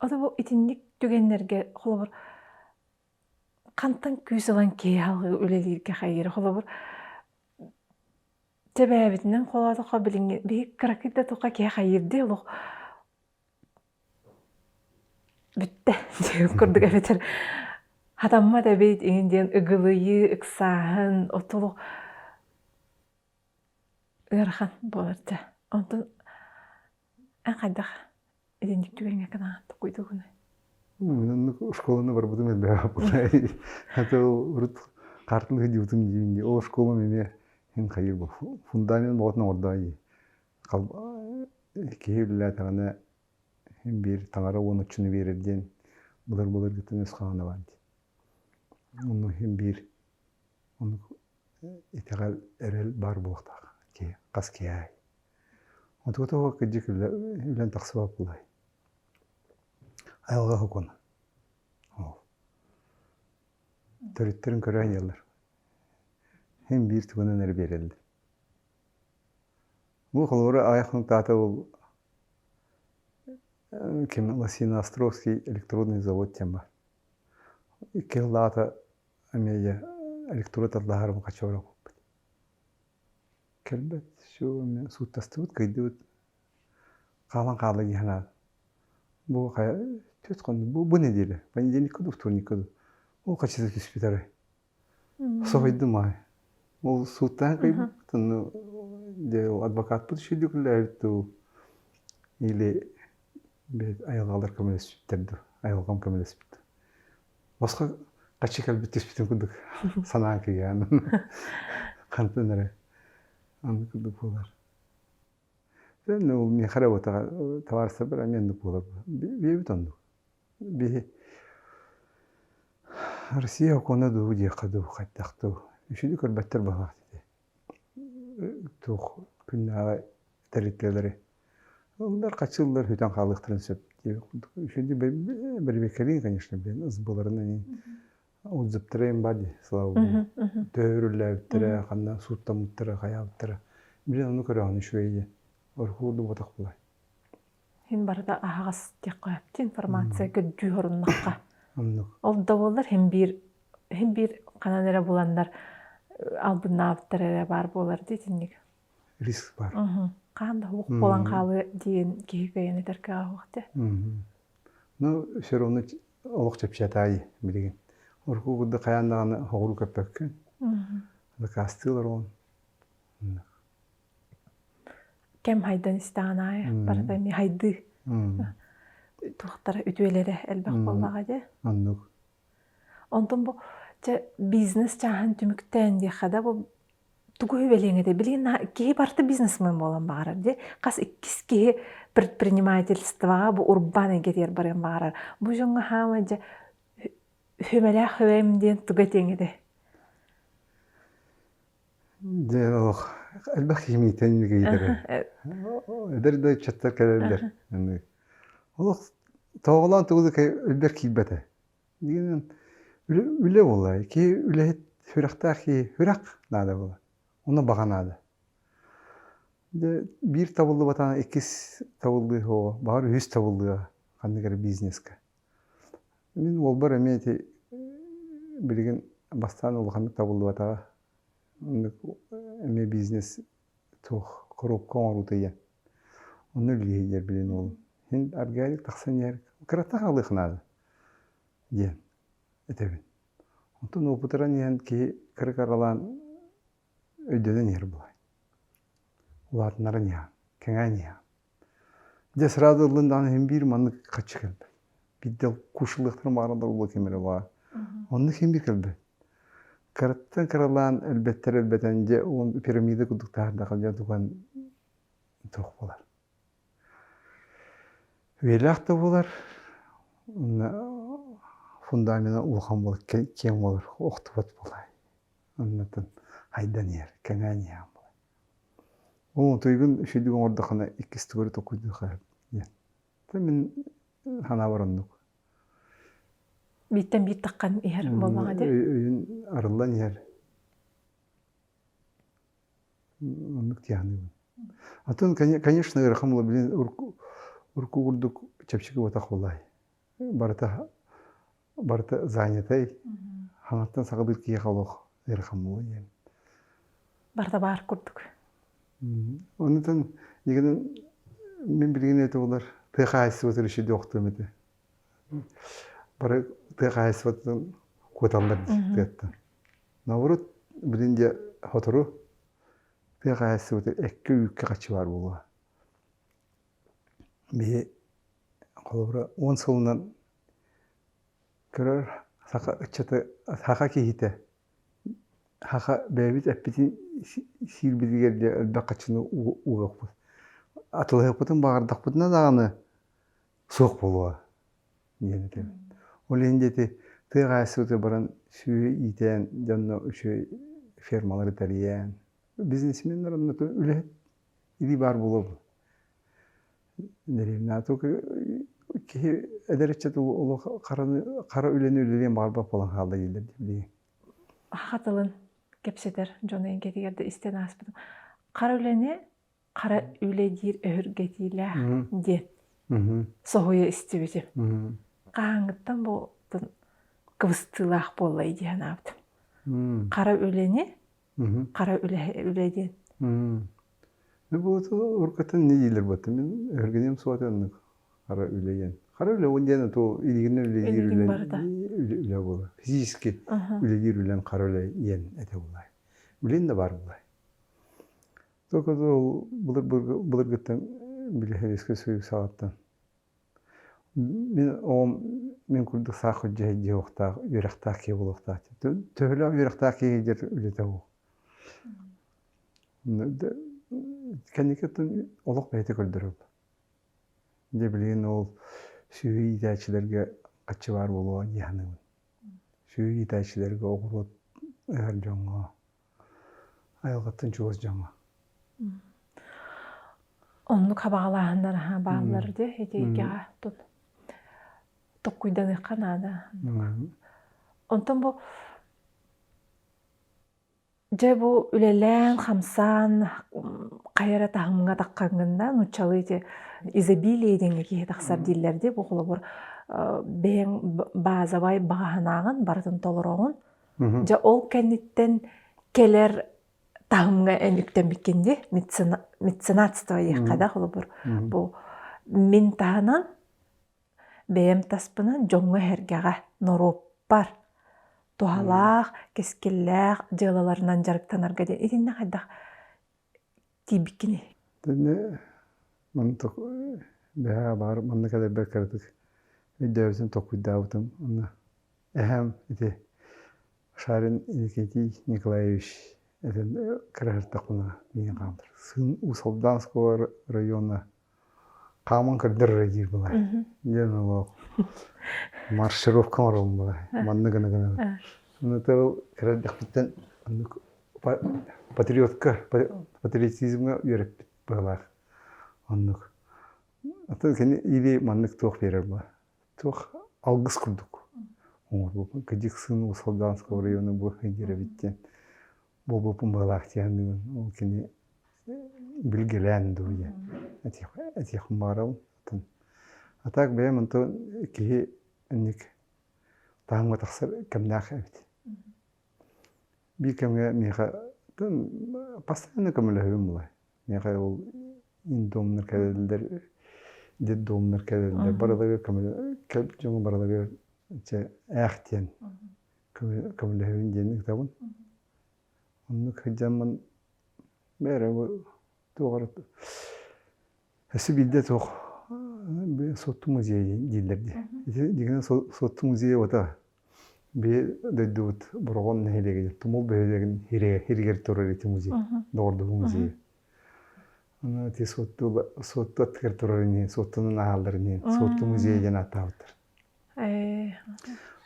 O da bu itinlik tügenlerge holabır kantan küysalan key halgı ölelirge hayır holabır tebebitinden holada qabilinge bir krakida toqa key hayır de oluq bitti diye kurduk ebeter hatamma da beyt indiyen ıgılıyı ıksahın otuluq ırxan bolardı ondan en qaydaq İdendik tügenge kadar koyduk onu. Школаны бар будым эле апай. Ата урут картын хидибутун жибинди. О школа мене эн кайыр бу. Фундамент болотун ордой. Кал кейле тагына hem bir tangara onu çünü verirden bulur gittin ıskağına var. Onu hem bir onu itegal erel bar boğda ki kas ki ay. Отугата хо кыджик үлен тақсыбап булай. Айылға хокон. Төрүттерин көрән яллар. Hem bir tügünün eri verildi. Bu kolora ayakın tata ol kim Лосино-Островский электродный завод тема. İki yıl daha ameye elektrot adlarım kaçıyorum. Kelbet şu su tastut kaydı. Kalan kalı yana. Bu kaya tutkun bu ne diye. Ben yeni kudu tutun kudu. O kaçtı küspitere. Sohaydı mı? O sultan kayıp tını de advokat bu şey diyorlar tu ile bir ayağlar kamera sütterdi. Ayağım kamera süttü. Başka kaçı kalbi tespit kuduk. Sana ki yani. Kanıtları. Anladık bunlar. Ben o mihara o tavarsa bir amen de bular. Bir bitandı. Bir Rusya konuda diye kadı kattı. Şimdi körbetter bağlı. Tuh günah teritleri. Onlar kaç yıllar hüten kalıktırın söp diye. Şimdi bir bekelin конечно ben ızbalarını o zıptırayım badi слава богу. Törüller kandan sutta muttıra kayaptıra. Bir onu körağını şöyle. Orkudu batak bulay. Хин барда ахагас теккапты информация көддүү хоруннакка. Anlık. Ол да hem bir кананера буландар албынааптары бар болар дейтинник. Risk var. Кандай хук болан калы деген кийгейне теркаа вакты. Ну, все равно олық чепчатай билеген. Оркугуды каяндаганы хоғуру көппөккүн. Да кастылар он. Кем хайдан истаанай барда ми хайды. Тухтар үтүелери элбек боллага де. Anlık. Онтон бу бизнес чахан түмүктен де хада бу тугу белеңеде билген ки барты бизнесмен болан багар де. Кас иккис ки предпринимательствога бу урбан кетер баран багар. Бу жоңга хамаja хөмеле хөемден тугатеңеде. De olaq. Elbek yemiyten geydir. Eder de çatlar kelerler. Yani olaq tağılan tuğdu ki elbek kibete. Diyen üle vallahi ki üle hürakta ki hürak nada valla. Ona bağanadı. De bir tavullu vatana ikis tavullu ho, bahar 100 tavullu kandı gari bizneske. Min olbar emiyeti bilgin bastan olğanlık tavullu vatağa eme biznes toh kurup konurutu ya. Onu liyeyer bilin oğlum. Hin argaylık taksan yer. Kırata halıqnadı. Diyen. Etebin. Ondan o putaran yen ki kırık aralan ödeden yer bulay. Ulatınların ya. Kengen ya. De sırada ılından hem bir manlık kaçı kelbe. Bir de kuşulukların bağırında ulu kemeri var. Onu hem bir kelbe. Kırıktan kırılan elbette o piramide kuduklarında kalacak tuğan toq bolar. Velaq da bolar. Fundamina ulğan bolar, kem bolar, oqtubat bolay. Ondan haydan yer, kengen yer bolay. O tuygun şüdüğün orada kana ikisi tuguru tokuydu xayab. Min hana varandıq. Биттен бит таккан ихер болмага де. Öýün arılan yer. Onluk tiyahını. Атын, конечно, рахамла билин урку урдук чапчыгы ватах болай. Барта занятай. Ханаттан сагыдыр кие халох рахамла yen. Барда бар курдук. Ondan yegiden men bilgen ete bolar. Tehaysı otur işi doktu mete. Bara tehaysı otur kotanlar diyette. Navrut bilince hatırı tehaysı otur ekki yükü kaçı var bolar. Bir kalabra 10 yılından karar haka kihite. Haka bebit epitin sir bilgilerle elbette kaçını uğrak bu. Atılı yapıtın bağırdak butuna dağını soğuk buluğa. Yeni de. O lehindeti tığaysı otur baran suyu iten, canlı şu firmaları tariyen. Biznesmenler anlatıyor. Öyle idi var bulu bu. Nereyim to ki ederçet o kara üleni barba falan halda gelir diye. Хатылын кепсетер жоны энгетигерде истен аспытым. Кара үлени кара үледир өһүргетиле ден. Соһуя истебити. Каңыттан бу кыбыстылах боллай диен аптым. Кара үлени кара үледен. Ne bu urkatan ne diyorlar batı? Ben örgüdeyim suatın kara üleyen. Kara üle ondan to ilginin üleyer üle bolar. Fiziski üleyer ülen kara üleyen ete bolay. Ülen de var bolay. Tokadı bulur gitten bile heveske söylüyor saattan. Men kurduk sağ cehdi yokta yürekta ki bulukta. Töhle yürekta ki gelir ülete o. Kendikten oluk beyte köldürüp. Ne bileyim ol süyü itaçilerge kaçı var bolu yani. Süyü itaçilerge oğurut eğer canğa. Ayılgatın çoğuz canğa. Onu kabağlarından ha bağlar diye hediye tut. Tokuydan kanada. Ondan bu же бу үлелен хамсан кайра тахымга таккангында нучалы же изобилие деңеги таксар диллерди бу холобор бең базабай баганагын бартын толорогун же ол кенниттен келер тахымга энүктен бикенди меценатство якада холобор бу мин таанан бем таспынан жоңго хергага нороппар Тухалах, кескеллах, делаларынан жарыктанарга де. Идинне хайдах тибикини. Дene mantık beha var mantık kadar bekardık. Videosun tokuydavutum. Onu ehem ide. Şarin İlketi Nikolaevich eden kırartakuna beni kaldır. Sın Usoldanskoy rayonuna Каман кырдыр райгир булай. Ден ол маршировка бар булай. Манны гына. Ну то кырдыктан патриотизмга үйрөп булар. Аннык. Ата кени ири маннык тох берер бу. Тох алгыс курдук. Оңор бу Кадиксын Усалданского района бу хегере биттен. Бу булар тияндын. Ол кени билгеләнди уя. Этих марал. А так бем то ки ник таамга тахсар камнах эбит. Би камга меха тон постоянно камлахым булай. Меха ол индомнар кәлдер дедомнар кәлдер барадагы камла кәп жоң барадагы че ахтен камлахым ден табын. Онны хаҗаман бере тугар Хәсибидә тох бе сот музей диләрди. Дигән сот музей ота. Бе дәдут боргон нәһилеге тумул бәйлеген хиргер торыр ити музей. Дорды музей. Аны ти сот таткер торырны, соттын аалдырны, сот музей генә тавтыр.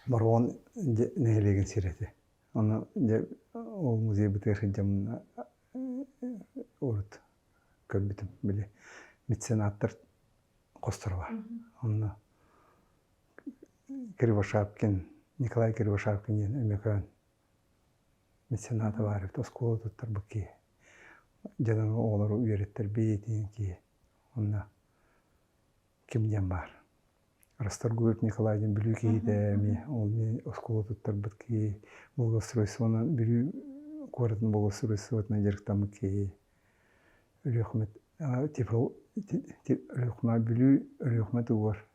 Боргон нәһилеген сирәте. Аны ол музей битер хәҗәмне орт көбитем биле. Меценаттар Кострова. Он Кривошапкин, Николай Кривошапкин, американ мецената бар. То школа тут тарбаки. Жадан олар үйреттер бейтин ки. Онна кимден бар. Расторгуев Николайден билүки де ми ол ми школа тут тарбаки. Благоустройствоны билүү городун благоустройствоны жарыктамы ки. Рөхмәт типа рөхмә билүү рөхмәт бар.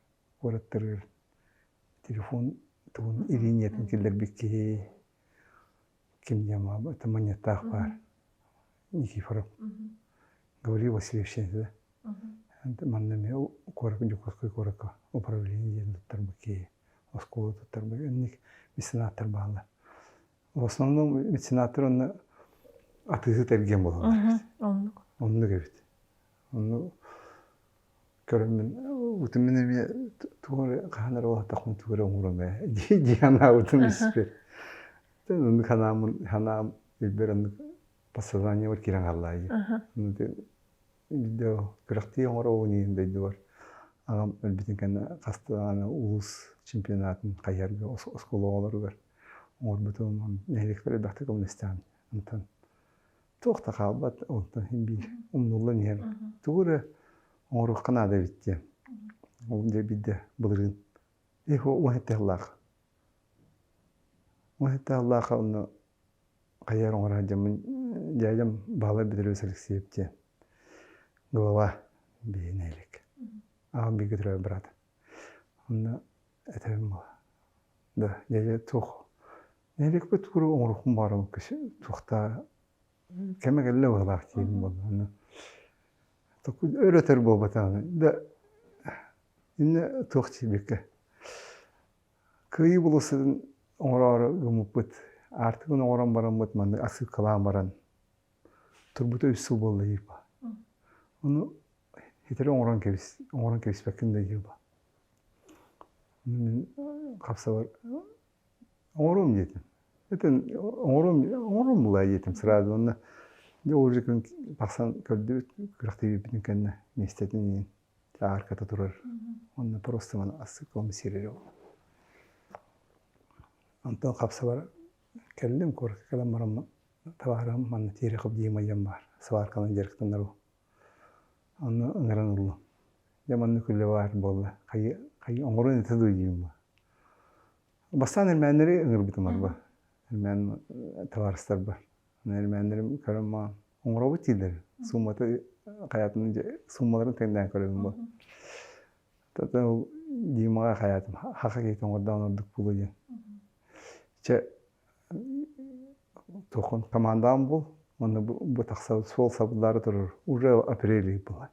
Городтар телефон тун иринетин келдер бикки. Кимден бар? Это монетах бар. Никифоров. Говорил Васильевич, да? Маннами корак жукаскай корака управление тарбаки, школа тарбаки, ник меценаттар баалар. В основном меценаттар он атызы терген болот. Онны кебит. Онны көрөмүн утумуну тугары канар болот такын тугары оңураме. Дияна утумуспе. Тен ханам билберен посылание вот киран аллай. видео кырахтый оңороуни дайдылар. Агам элбитин кана кастыгана улус чемпионатын каярга осколоолоргар. Орбутун нелектер бахты комнестан. Антан тохта калбат онтан химби умнулла нер. Тугура оңору канада битте. Ол де бидде булырын. Эхо уахталлах. Уахталлах оны каяр оңора жайым бала бидрөсөлүк септе. Голова бейнелик. Агам бигитре брат. Онда этем да жайы тух. Нелик бит туру оңорухун барым киши тухта кемегелле баглак тиим болду. Току өрөтөр болбатаны. Да инне тухти бекке. Кыйы булусын оңорары гымыппыт. Артыгын оңоран баран бут манда асып калам баран. Турбута үсү болду ийпа. Onu hitere oңоран кебис бекинде ийпа. Мен капса бар. Оңорум жетим. Этен оңорум булай жетим сразу. Оны уже күн баксан көрдү кыракты битин кенне местетин аркада турар. Оны просто мана асып калам сирер. Антон капса бар. Келдим корка калам барам. Табарам мана тире кып диймайям бар. Сварканын жерктенер. Onu ыңыран улу. Яманны күлі бар болды. Қай оңырын еті дүйдейім ба. Бастан әлмәнлері ыңыр бітім бар ба. Әлмән таварыстар бар. Әлмәнлерім көрім ма оңыра бұт дейдер. Сумматы қаятының суммаларын тәңден көрім ба. Тәтін ол деймаға қаятым. Хақа кейті оңырда оңырдық бұлы ден. Че тоқын командам бұл. Оны bu taksa sol sabırları durur. Уже апрель было.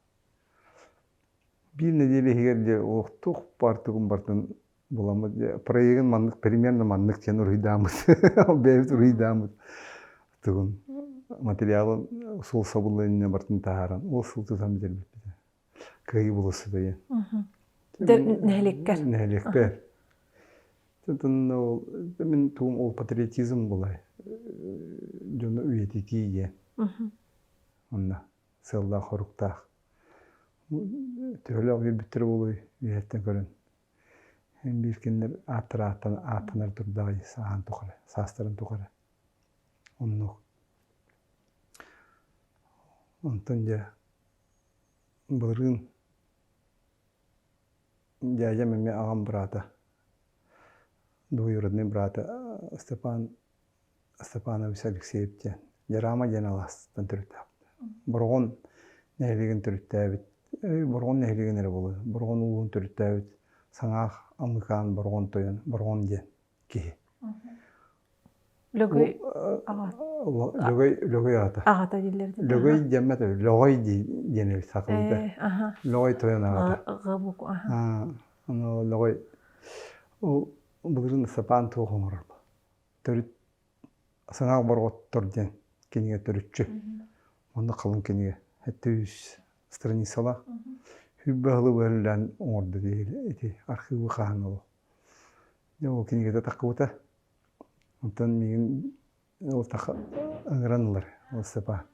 Bir nedeli geldi o çok partığım partın bulamadı. Проектın manlık примерно manlık çenur hidamız. Beyaz hidamız. Tuğun materyalın sol sabırlarına partın taharan. O sol tutam geldi. Kayı bulası da ya. Nehlekker. Zaten o ben tuğum o patriotizm bulay. Жона үйетикие. Онна сылда хоруктах. Төлөк битер болой үйеттен көрөн. Hem биркендер атанар турдагы саан тукары, састырын тукары. Онну. Онтон же булырын жайя меме агам брата. Двоюродный брата Степанович Алексеевичтен. Жарама жаналас тантырыттап. Бургон нәйлеген түріттәбіт. Бургон нәйлеген әрі болы. Бургон ұлығын түріттәбіт. Саңақ амыкан бургон тойын. Бургон ден кейі. Лөгөй ата. ағата дейлерді. Лөгөй демет өй. Лөгөй денел сақылды. Лөгөй тойын ағата. Ғабук. Лөгөй. Бұлырын сапан туғын ұрыр. Түріт саңақ барғот тұрден кенеге түрітші. Онда қалын кенеге. Әтті үз страницала. Хүббағылы бәрілден оңырды дейілі. Архивы қаған олу. Ол кенеге де тақы бұта. Онтан меген ол тақы ыңыранылар. Ол сапа.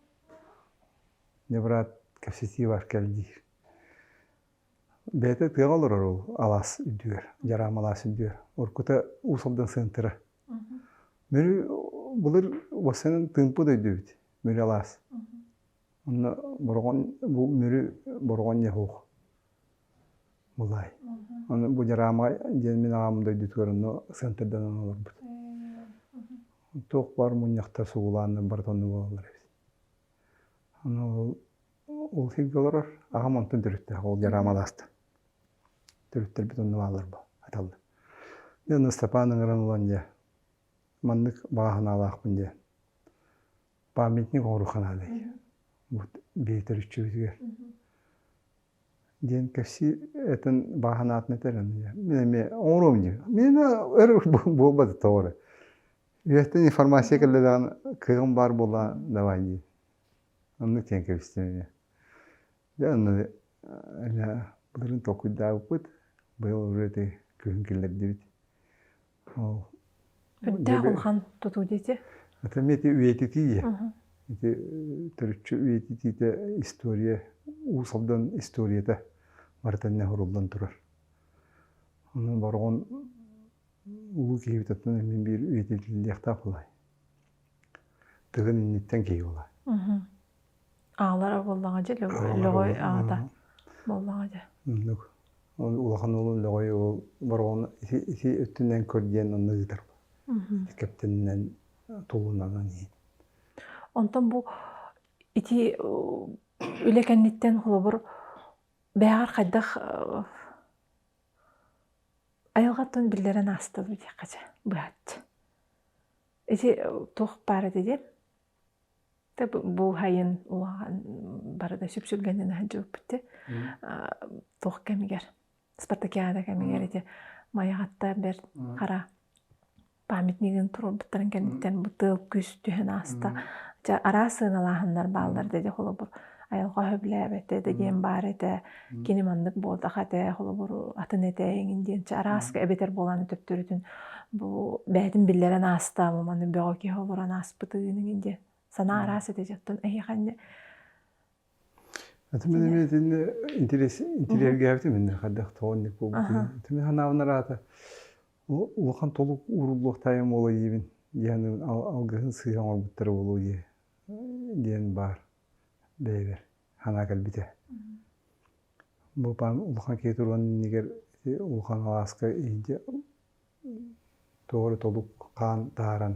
Не брат кәпсеті бар кәлді. Бәті тығалыр ол алас үдігер. Жарам алас үдігер. Оркута ұсылдың сыңтыры. Мөрі бұлыр осының тымпы дөйді бит. Мөрі алас. Оны мөрі бұрған не хоқ. Бұлай. Оны бұл жарама женмен ағамын дөйді көріні сыңтырдан олар бұд. Тоқ бар мұнияқтар суғыланы бартоны болалар. Ол хилгалар ағам онтын түрітті. Ол жарама аласты. Түріттер біт оны алар бұл. Аталды. Мен Степаның ұран olan же. Маннык бағын алақпын же. Памятник оңыруқан алай. Бейтер үшчі бізгер. Ден кәпсі әтін бағын атын әтерін. Мен оңыруым же. Мен өрі болбады тоғыры. Үйеттен информация кәлдеген кығым бар бола давай же. Оны кен кәпсі. Оны бұлырын тоқыдағы бұд. Бұл үреді күйін келдерді бит. Өттәқ олған тұту дейті? Это меті үйеті кейе. Түрітші үйеті кейте история уусалдан историята бартанна хорулдан турар. Onun barğın ulu keyiftatın emin bir üyetildiğinde kolay. Tığın innitten keyif olay. Ağlara bollağa je logoy ağda bollağa je. Улахан олun logoy ol barğın iti öttünden kördiyen onu gider. Kapteninden tolundan iyi. Ondan bu iti ülekennitten holobur bäğer kaydaq ayılgatın billeren astıl bir kaça bıhat. Iti toq para dedi. Tabi bu hayın ulağan barada süpsülgenden hacı bitti. Toq kemiger. Spartakiada kemiger iti mayahatta bir kara pamitnigin turur bıttırın kenditten bu tığ küs tühen asta. Ara sığınalanlar bağlar dedi holobur. Ayılga höbläbete de gen barete kini mandık boldağa de holobur atın eteğin diyen araska ebeter bolanı töptürütün bu bädin billeren asta manı böki holoran aspıtığının indi. Sana aras edecektin kanne. Atın benim interes geldi mi? Hadak toğunluk bu. Tüm hanavlar ata. Улахан толук уруллук тайым боло ийбин. Yani algıhın sığan olbutları olu diye. Diyen бар. Beyler. Hana kalbite. Bu pan ulkan keturan niger ulkan alaska iyice doğru toluk kan taran.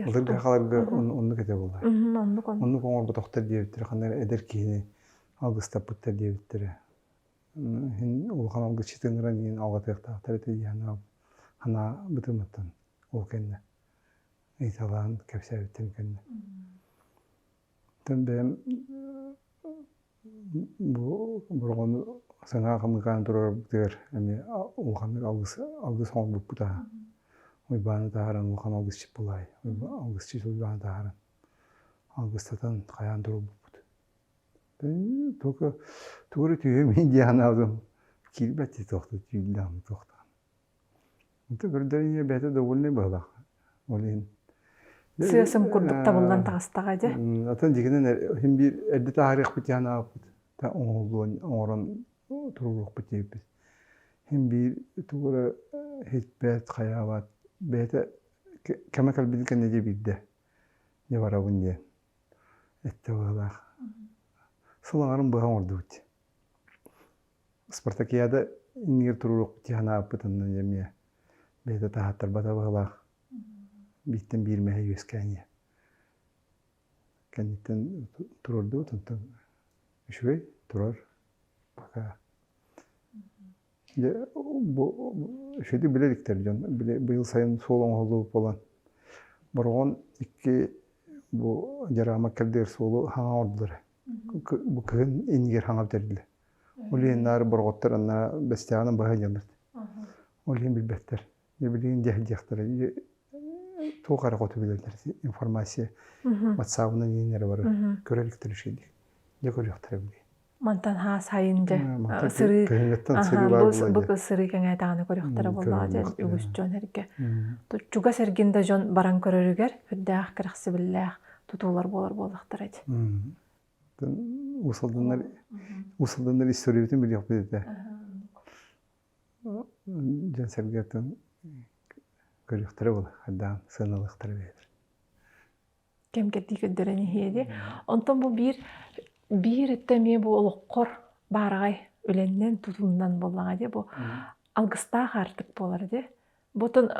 Ulkan kalarga onu kete bolay. Onu koңорбу тохтар диебиттер. Kanlar eder kini algısta puttar diebittir. Ulkan algı çıtыңыран yin alga taqtar ete yana hana bıtırmatan o kenne. İtalan kapsayıttım kenne. Tabii bu burgun sana kamıkan durur der. Yani ulkan algı son bu da. Oy bana da haran ulkan algı çıpulay. Algı çıpulay bana da haran. Algı satan kayan durur bu. Ben toku tüyemeyin diye anladım. Kilbeti toxtu tüyüldüm toxtu. Itu gördüğünüz bete de olne bağlı. Olin. Siyasım kurduk tabullan tağıstağa je. Atan dikenen hem bir edde tarih bitiyana apıt. Ta oğulun oran turuluk bitiyip. Hem bir tuğra hitbet kayavat bete kemakal bilken nece bildi. Ne var avun diye. Ette bağlı. Sılanların bağım ordu bitti. Spartakiyada ingir turuluk bitiyana apıtından yemiye. Beta tahattar bata bağlaq. Bitten bir mehe yüzkenye. Kenditten tururdu, tantan. Şöyle turur. Baka. Bu şeyde bilelikler can. Bu yıl sayın solun olduğu olan. Barğon iki bu jarama kalder solu hana orduları. Bu kığın ingir hana derdiler. Oliyenler barğotlar anna bestiyanın baha jandır. Oliyen bilbetler. Ne bileyim cehdiyaktır. Toğara kotu bilirler. İnformasya. WhatsApp'ın yayınları var. Göreliktir şeydi. Ne görüyorlar bile. Mantan has hayınca. Sırı. Bu sırı kenge tağını görüyorlar. Vallahi ügüsçön herke. Çuga serginde jon baran körürüger. Hüddağ kıraqsı billah. Tutular bolar bolaqtır edi. Usaldanlar istoriya bütün biliyor dedi. Can sergiyetin görüyorlar bu. Hatta sığınalıqtır verir. Kem ketdi köddöreni hiyedi. Ondan bu bir ettemi bu oluqqor baragay ölenden tutumdan bollağa de bu algısta hartık bolar de. Botun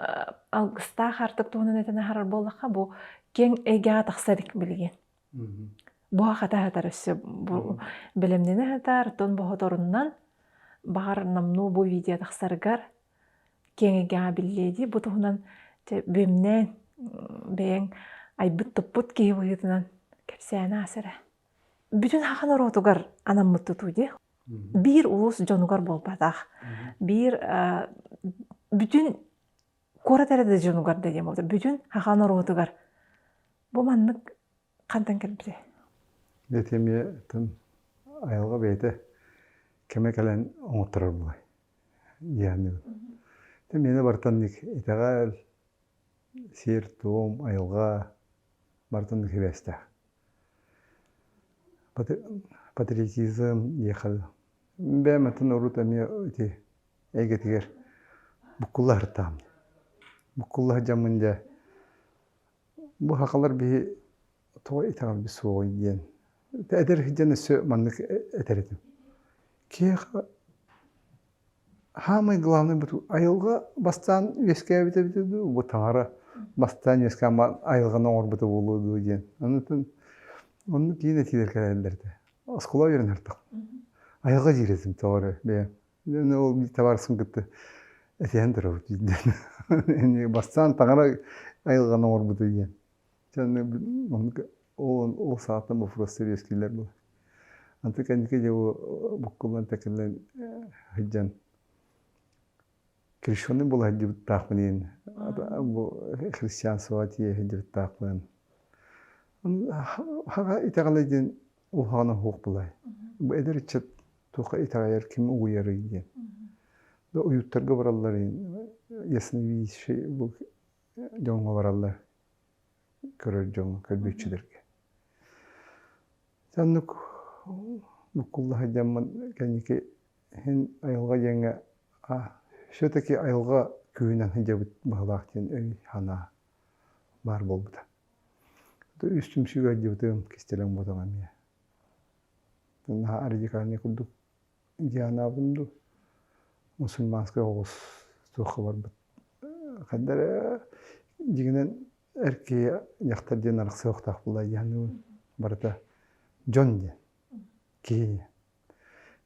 algısta hartık tuğunun etene harar bollağa bu ken ega taqsadik bilgen. Bu hata hatar össe bu bilemnene hatar ton bu hotorundan bahar namnu bu video taqsargar ken ega billedi bu tuğundan bemnen beyen ay bıt ki bu kepsene asara. Bütün hakan orotugar anam mutlutu diye. Bir ulus jonugar bolpadak. Bir bütün koratere de jonugar diyeceğim oldu. Bütün hakan orotugar. Bu manlık kantan kelbide. Betemiye tüm ayalga beyte keme kalen oğutturar bulay. Yani. Temene bartanlık itagal sir tuğum ayalga bartanlık heveste. патриотизм ехал. Бәмәтін ұрут әме өте әйгетігер бұққылла ұрттам. Бұққылла жамында бұл хақалар бі тоғы итағал бі соғы дейін. Әдір хиджан өсі маннық әтәредім. Кеға хамай главный бұту айылға бастан өске әбіті бұл таңары бастан өске айылғана ор бұты болуды дейін. Оны кейін әтелер кәлелерді. Асқыла өрін артық. Айылға жерезім тоғыры. Ол бір табарысын күтті. Әтейін тұрау дейін. Бастан таңара айылғана ор бұты дейін. Ол сааттан бұл фростер ескелер бұл. Анты кәндіке де бұққылан тәкілен хиджан. Крещенный был хиджи тақпынен. Христиан суатия хиджи тақпын. Хаға итағалай ден ол хағынан хоқ бұлай. Бұл әдір чат тоқа итағайар кем ұйары дейін. Уюттарға баралар дейін. Ясыны шей бұл жоңға баралар. Көрер жоңға, көрбекшілерге. Саннық бұққылла хиджамын кәнеке хен айылға жеңе все-таки айылға күйінен хиджабыт бағылақ дейін өй хана бар болбыда. Üstüm süga jibtim kistelen bodama miya. Na arjikarni kudu jana bundu. Musulmanska oğuz soğuk var bit. Kadar jiginen erkeğe yaktar diyen arık soğuk takbıla yani barata John diyen. Ki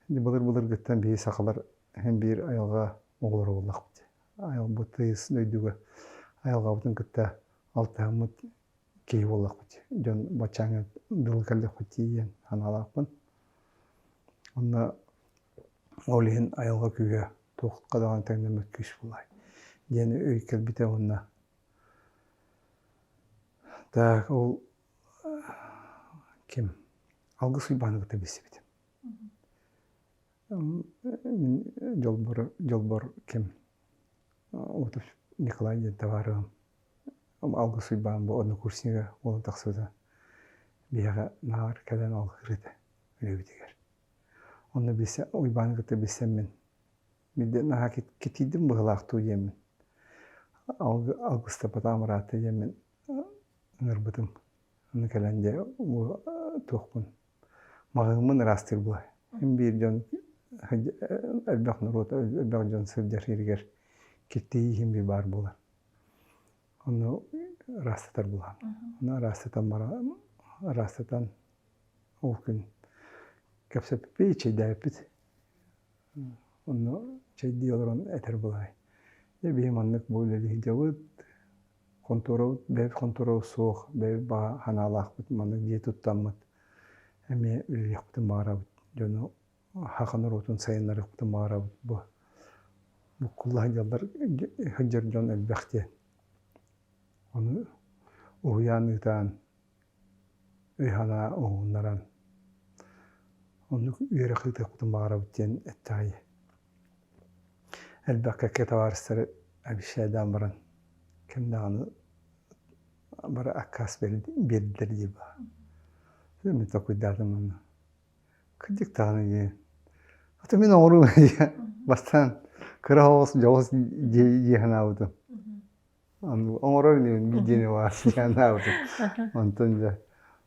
bulur gitten bir sakalar hem bir ayalga oğulları oğulak bit. Ayal bu teyis nöydüge ayalga butun gitte altı кей болақ бит. Жон бачаңы дылкалды хотиен ханалақпын. Онна олин айылға күйге тоқыт қадаған тәңнемет күш болай. Дені өйкел біте онна. Так, ол кем? Алғы сұйбаны күті бесі бітім. Жолбор кем? Отып Николай ден таварым. Алғы сұйбан бұл оны курсинге олын тақсыда бияға нағар кәден алғы кіреді өлебітегер. Оны ұйбаны күті бесем мен. Менде наға кетейдім бұғылақты емін. Алғысты батамыраты емін ұңырбытым. Оны кәленде тоқпын. Мағыңмын растыр бұлай. Hem bir жон әлбәқ нұрот, әлбәқ жон сылдар ергер кетейі hem bir бар болар. Onu rastlatar bulan. Ona rastatan o gün kapsap bir şey derpit. Onu şey diyorlar onu eter bulay. Ya bir manlık böyle hicavut kontrol soğuk be ba hanalak bit manlık diye tuttammat. Hem öyle yaptım mağara bit. Jonu hakanır otun sayınlar yaptım mağara bit bu. Bu kullanıcılar hıcar jon elbette. Onu uyanıktan öhana oğunlaran onu üyereklik takıtın bağıra biten ettayı. Elbette ketavarısları bir şeyden baran kimde onu bara akkas belirler gibi. Ben takıdadım onu. Kıcık tanıyı. Hatta ben oğlum ya bastan kırağız javuz cihana oldum. Оңорор видение var yana oldu. Ondan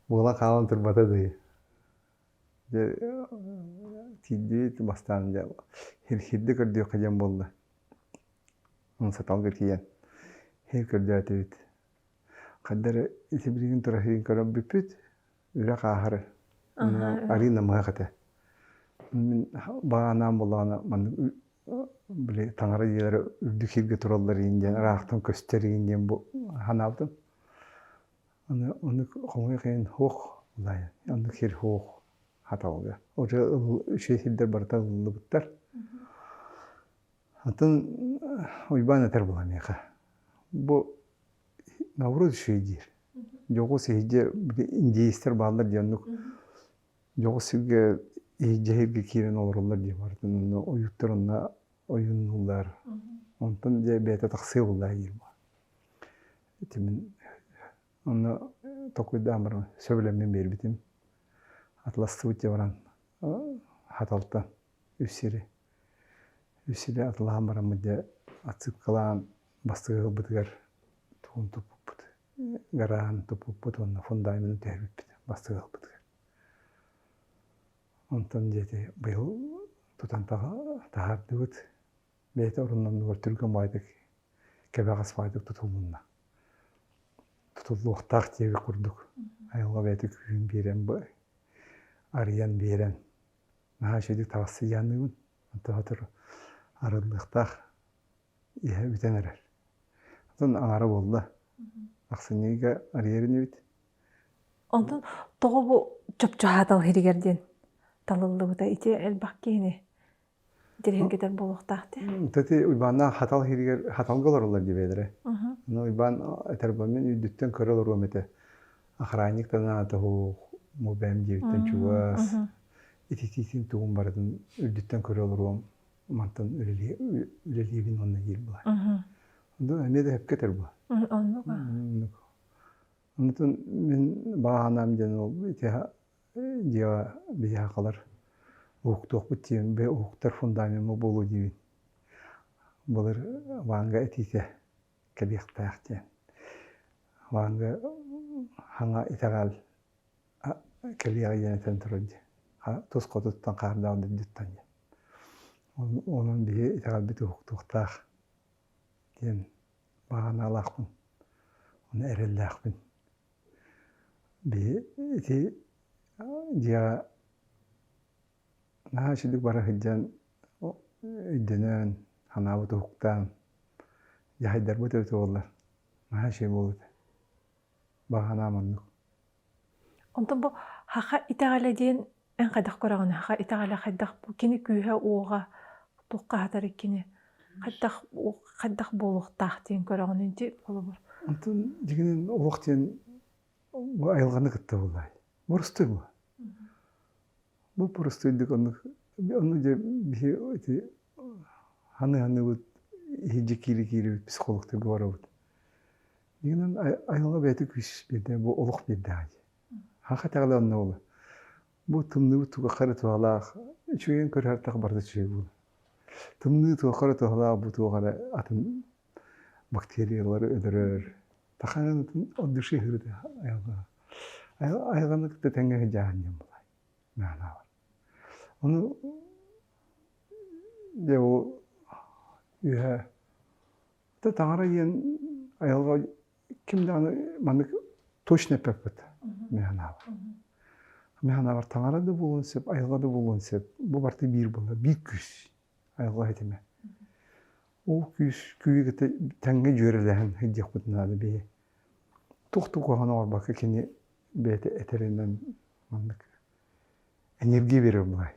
bola kalan turbata değil. Tiddi bastanca hirde kırdı kayam boldu. Onu satal getiyen. Her kırdı atıt. Kadar isibirgin turahin karab bipit. Ura kahar. Arina mahkate. Min bağanam bolana man böyle tangara yerlere ürdükirge turalları inden, rağıttan kösteri inden bu hanavdım. Onu konuya kayan hoğ olay. Onu kir hoğ hata oluyor. Oca şey hilder barıta ıllı bitler. Hatta uyban eter bulamıyor. Bu navruz şey değil. Jogu seyirci ince ister bağlar diyenlik. Jogu seyirci iyice kiren olurlar diye vardı. O yutturunla oyunlar. Ondan diye bete taksi olay gibi. Timin onu tokuyda amır söylemen bir bitim. Atlas tuğçe varan хаталтан үсири атылаан барамыдя ацыккалаан бастыгы бытыгар туун туппут гараан туппут онна фундамент тербиппит бастыгы бытыгар онтон дети быйыл тутантага тахардыбыт бейте оруннан түргөн байдык кебагас байдык тутулунна тутулуктак теби курдук айылга бейте күйүн берен арыян берен нахашедик табасы яныбын онтоотур арылыктак ihe biten erer. Ondan ağara boldu. Aksiniga arıyerini bit. Ondan toğu bu çöp-çöhatal hirigerden talıllı bu da iti elbak kiyini. Dirhergeder boluqtaqtı. Tati uybana hatal hiriger hatal golar olar dibedere. No uyban eterbamen üdütten körel orum ete. Ahranik tana tahu mubem dibitten çuwas. İtitisin tuğum baradın üdütten körel orum. Mantan üleliği bin onunla gel bu. Ondan ne de hep keter bu. Ondan ben bağanam canım oldu. İtiha diye bir yakalar. Hukuk bittiğim ve hukuklar fundamenti bolu gibi. Bunlar vanga etike keliyaktayaktı. Vanga hanga itagal keliyak yöneten turuncu. Tuz koduttan kardan düdütten. Onun bir itagal biti hukuklar diyen bağanalakın. Onu erellakın. Bir iti diye naşidik bara hiccan üddenen hanavut hukuktan yahaydar bu tevti ollar. Naşi buludu. Bağana mandık. Ondan bu haqa itagala diyen en qadak korağını haqa itagala qadak bu kini kuyha oğa tuqqa hatar ikkini qadak boluqtaq diyen korağını inti olubur. Ondan diginin o vaktin bu ayılganı kıttı olay. Burası bu. Bu prostoyduk onu da bir hanı bu hiç kiri psikologda görüyoruz. Yine ayılga beti küs bir de bu oluk bir de. Hakikaten ne olur? Bu tımlı tuğ karı tuğla çünkü kör tak barda şey bu. Tımlı tuğ karı tuğla bu tuğ karı atın bakteriyaları öldürür. Takanın o dışı hırdı ayılga. Ayılganlık da tenge cehennem bulay. Mana var. Onu de o ühe da tağara yen ayılga kimde anı manık toş ne pekbet. Mana var. Mana var. Tağara da bulun sep, ayılga da bulun sep. Bu bartı bir bula, bir küs. Ayılga etime. O küs, küyü tenge jörelehen hicek butnadı bir. Tuğtu koğana var bakı kini bete eterinden manık. Enerji verir bulay.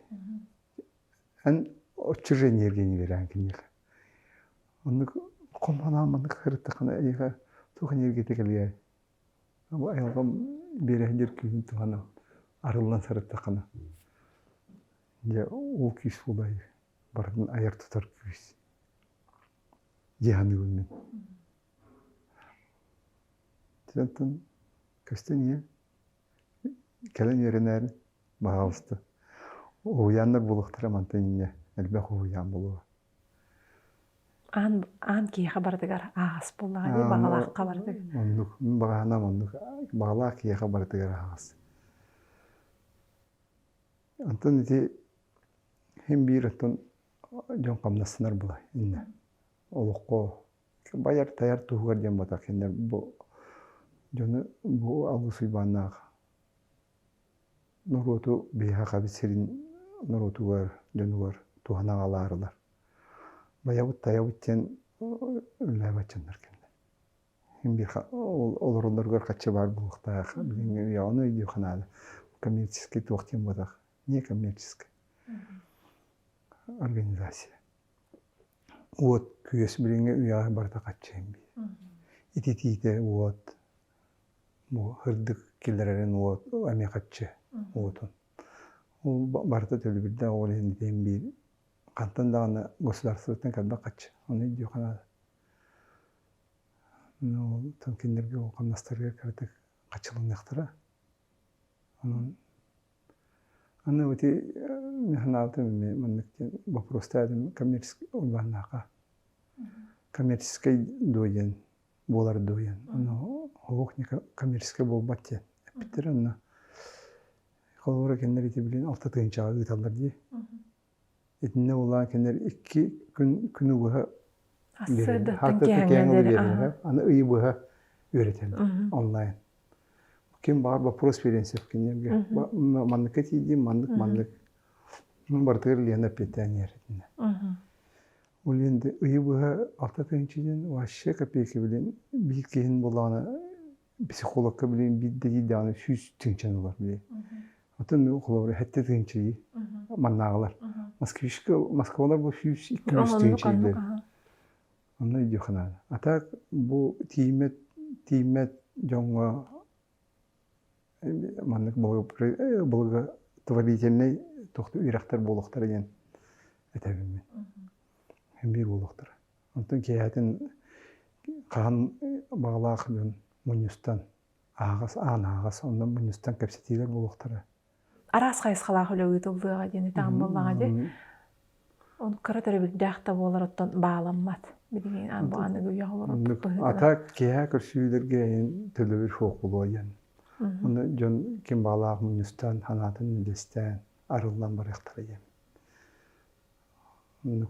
En uçur enerjini veren kinlik. Onu komana manık hırtıkına ayıga tuğ enerji tekeliye. Bu ayıga bir hencer küyün tuğana arılan hırtıkına. Ya o küs bulay. Baradın ayar tutar küs. Cihanı gülmen. Zaten kösten ye. Kelen yörenerin bağlıstı. Uyanlar buluqtara mantanine. Elbek uyan buluğa. An ki habardıgar ağız bulağı diye bağalaq qabardıgar. Onduk, bağanam onduk. Bağalaq ki habardıgar ağız. Antan iti hem bir antan jon qamnasınar bulay. İnne. Oluqo. Bayar tayar tuğgar diyen batak. Bu jonu bu algı suybannağı. Norutu biha kabisirin norutu var, jonu var. Tuhana ağlarlar. Bayavut tayavutken öyle başlanır kendine. Hem bir olurlar gör kaçı var bu vakta. Bilin ya onu ediyor kanalı. Kommersiski tuhtim batak. Niye kommersiski? Organizasyon. Ot küyes bilinge üya barda kaçayım bir. İtitite ot. Bu hırdık killerin ot. Ame kaçı otun. O barda töle bir de oğlan diyeyim bir. Kantan dağına goslarçılıktan kalba kaç. Onu ediyor kanalı. No, tankinlerge o kamnastarga karate kaçılın yaktara. Onun Аны вот механалтын мен вопрос тадым коммерческий улбаннака. Коммерческий доен, болар доен. Аны хок не коммерческий болбатты. Биттер аны. Холора кеннер ити билен 6 тыгынчага ыталар ди. Этинне улан кеннер 2 күнү буга Асырды Hatta теңгәңгәләре. берилер. Аны ыйы буга öğretelim online. Kim var вопрос verensef kinlerge. Manlık eti manlık. Bartır liyana petaniyer. Ulen de ıyı buha altatın içinden vahşe kapıyı bilen bir kehin bolağına psikolog bilen bir dedi dağını süs tünçen olur bile. Atın ne okulları hatta tünçeyi mannağalar. Moskvalar bu süs 200 tünçeyler. Onu diyor kanal. Atak bu timet jonga manlık bolga tuvalitenne toxtu ürekter boluqtar egen etebim. Hem bir boluqtar. Ondan keyatin kan bağlaqın Munustan ağas ondan Munustan kapsetiler boluqtar. Арас хайсқалақ өлөгі тұлдыға дені тағым боллаға де. Оны қаратары бір дәқта болар оттан бағаламмат. Білген ан бұғаны көйі олар. Ата keya kürsülerge türlü bir şok oluyor. Onu John kim bağlaq Munustan hanatın destan arılan bir iqtirayım. Onu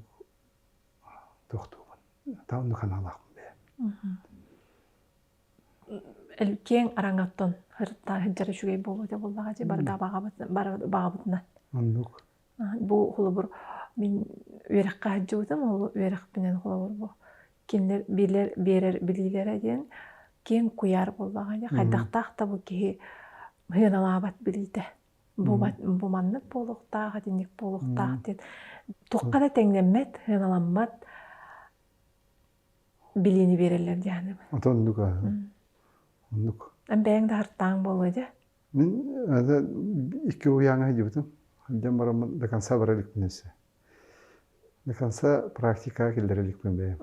toxtuğun. Ta onu kanalaq be. Әлкен араңаттан хырта хыджары шугай болу деп боллаға же барда бағабытынан. Onduk. Бұл қолы бұр мен өріққа хыджы өтім, ол өріқ бінен қолы бұр бұл. Кендер берер білілер әден кен құяр боллаға же. Қайдақтақ та бұл кеге хыналабат білілді. Бұл маннық болуқтақ, әденік болуқтақ дед. Тоққада тәңленмет, хыналаммат біліні берерлер дегенім. Ata onduk. Onduk. Бәңді harттаң болуды. Мен ada iki uyanğa gidiyorum. Hadi baramın da kansa varalik neyse. Da kansa praktika kilderelik ben be.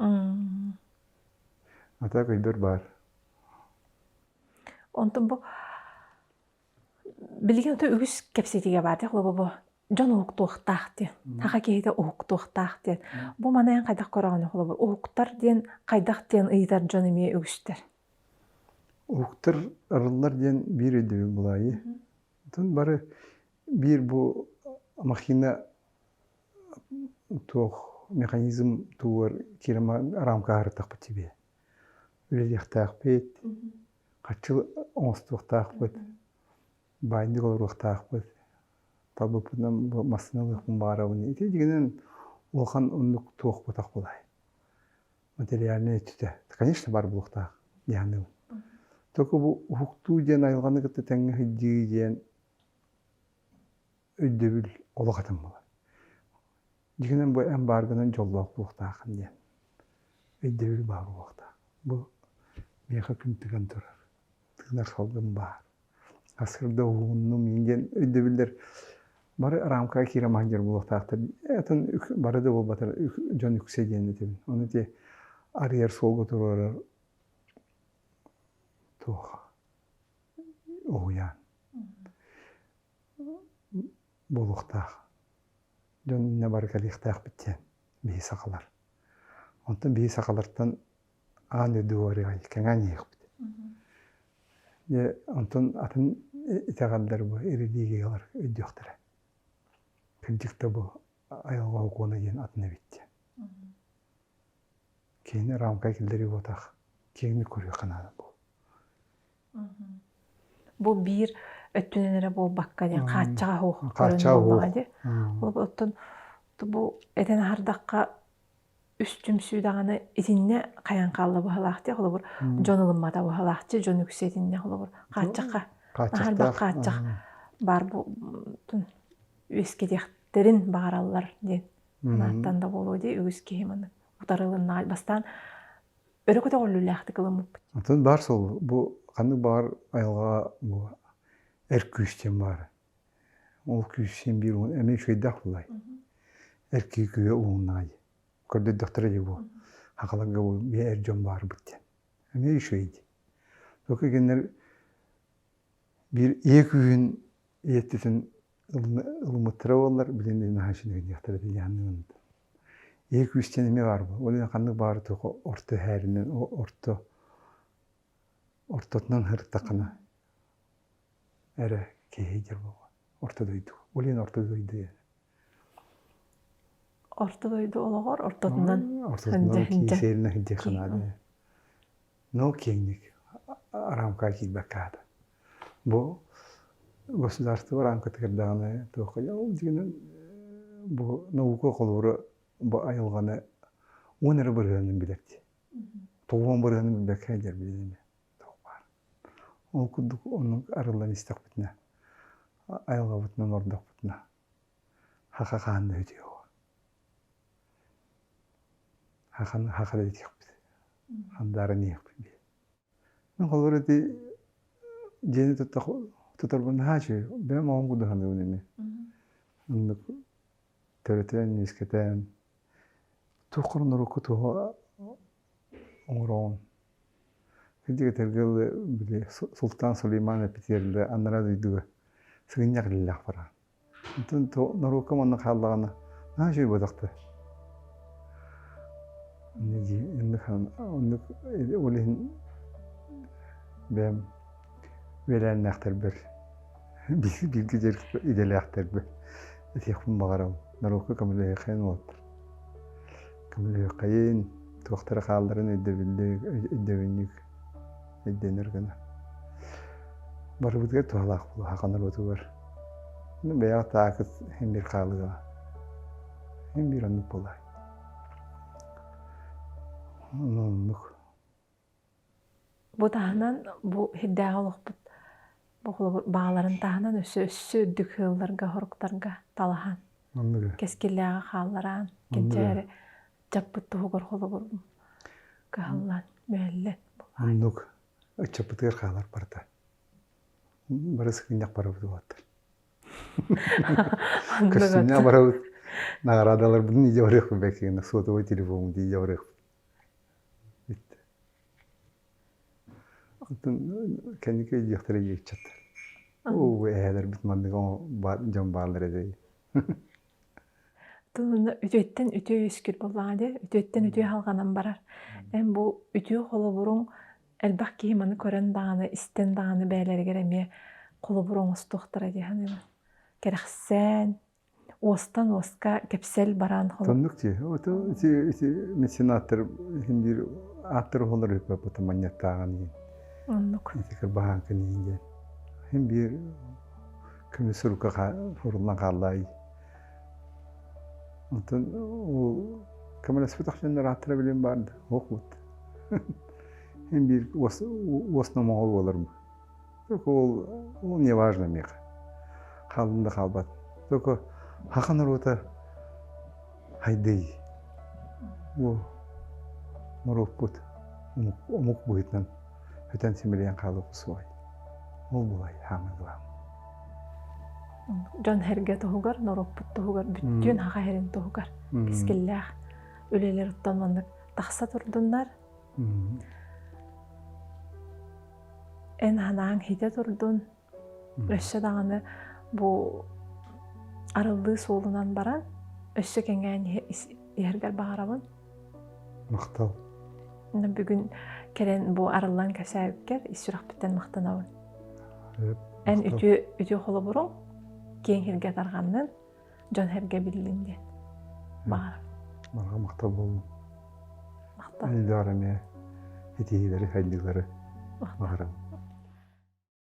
Ata koydur bar. Ondan bu bilgen öte ügüs kepsetiге bарды. Қолы бұл жон оқтуқтақ ден. Таға кейді оқтуқтақ ден. Бұл манайын қайдақ көрағаны қолы бұл. Оқтар ден, қайдақ ден ұйдар жон емей үгістер. Oqtar arılar diyen bir ödevim bulayı. Tun bari bir bu makine toh mekanizm tuvar kirama ramka hartaq patibi. Öyle yaxtaq pet. Qaçıl onstuqtaq pet. Bayndi qolruqtaq pet. Tabu bundan bu masnalıq baravını. Ete degenen olğan onluk toq potaq bulay. Материальный тüte. Конечно бар булуqtaq. Yani Только bu hukuktu diyen ayılganı kıtı tenge hıcı diyen ödevül ola katım var. Dikenen bu en bargının jollaq buğtaqın diyen. Ödevül var buğta. Bu meqa kün tıgan turar. Tıgnar salgın var. Asırda huğunum ingen ödevüller bari ramka kira mahjar buğtaqtır. Atan bari da bu batır jon yüksek diyen etebin. Onu diye arıyer solgu turar. Oğuyan. Boluqtaq. Jon ne barkaliqtaq bitten. Bihi saqalar. Ondan bihi saqalardan anı duvarıga kengan yiq bit. Ondan atın itaqallar bu eriliğe galar ödüqtara. Kildikte bu ayalga hukuna gen atına bitti. Keyni ramka kilderi botaq. Keyni көрüyor kanadı bu. Бұл бір өттіненері бұл баққа ден қатчаға хоқ Қатчаға болуға хоқ. де. Бұл әден ардаққа үстім сүйдағаны етінне қаян қалды бұғалақ де. Бұл жон ылыммада бұғалақ де, жон үксетінне бұл қатчаққа. Ардақ қатчақ бар бұл өскедектерін бағаралар ден. Наттан да болу де, өске емін. Ұтарылын бастан өрі көте қолылақты қылымып. Атын бар сол, bu kanı бар ayılga bu erküsten var. O küsten bir on emek şey dağılay. Erkek köye onay. Körde doktora bu. Hakalar bu bir ercan var bitten. Emek şeydi. Çünkü genler bir iki gün yettisin ылмыттыра болар билен нахашын яктыр янын. Екі үстенеме бар бу. Ол канны бары тоқы орто хәринен ортотнан хыртакына. Эре кейдер бу. Орто дойду. Ол орто дойду. Орто дойду ологор ортотунан Кейсерine hidde kanadı. No kenglik. Рамка килбекада. Бу государство рамкаты кырдаганы тохая ол дигенен бу наука колору бу айылганы оныры биргенин билекти. Тогон биргенин билбекке билеме. Тогбар. Ол кудук onun арылан истакпытна. Айылга бутнан ордокпутна. Хакаканды өтөй. Хакада дитекпит. Хандары ниекпит. Мен колору ди жени tutarbın haçı ben onun kudu hanı önemi. Onluk töreten nisketen tuqurun ruku tuha oron. Hediye tergel bile Sultan Süleyman epiterle anlara duydu. Sıgınyak lillah para. Tun to naruka manna khallagana haçı bodaktı. Neci innekan onluk olihin ben veren naktar bir bilgi jerk idele aktar bir etiyakun bağıram naruka kamile yakayın otur kamile yakayın tuğtara kaldırın edebildik edenir gana barı bütger tuğalak bulu hakanlar otu var beyak takız hem bir kalıga hem bir anlık bolay anlık bu tahanan bu hiddağılık bu bağların tahanan össü dükküllerge horuklarga talahan. Keskilliğe xallaran, gençeri çapıttı hoğur holugur. Kahallan, müellet. Anlık, çapıttır xallar barda. Barısı kınyak para budu vatır. Kırşınya para budu. Nağaradalar bunu iyice varık mı bekleyin. Soğudu o telefonu diye iyice varık. Kendi köy yaktırı yiyecek. O eğer bitmedi o can bağları değil. Tununda ütüetten ütüye üskür bolladı. Ütüetten ütüye halganan barar. En bu ütüye kolaburun elbak ki himanı kören dağını, isten dağını beyleri geremeye kolaburun ostoktara diye. Gereksen ostan oska kepsel baran kolabur. Tanıdık ki. O da mesenatır hem bir atır olur hep bu manyat dağını. Anlık. Tekrar bahan kanıyınca. Hem bir kümüsü ruka horullan kallayı. Ondan o kamera spetaksiyonlar hatırlayabileyim vardı. Okut. Hem bir osna mağul olur mu? Yok o ne важно meka. Kalında kalbat. Yok o hakanlar ota haydi. O moruk put. Omuk boyutdan. Öten simleyen kalıp soy. O bulay hamıglam. Jon herge tohugar, noroput tohugar, bütün haqa herin tohugar. Keskillah. Öleler uttanmandık. Taqsa turdunlar. En hanağın hide turdun. Öşe dağını bu arıldığı solunan baran. Öşe kengen yerger bağırabın. Maqtal. Bugün keren bu arılan kasabker isüraq bitten maqtanawın. En ütü xolu burun keyin herge tarğandan jon herge billindi. Bağır. Bana maqtal bolun. Maqtal. İdareme hediyeleri, hayırlıları bağırım.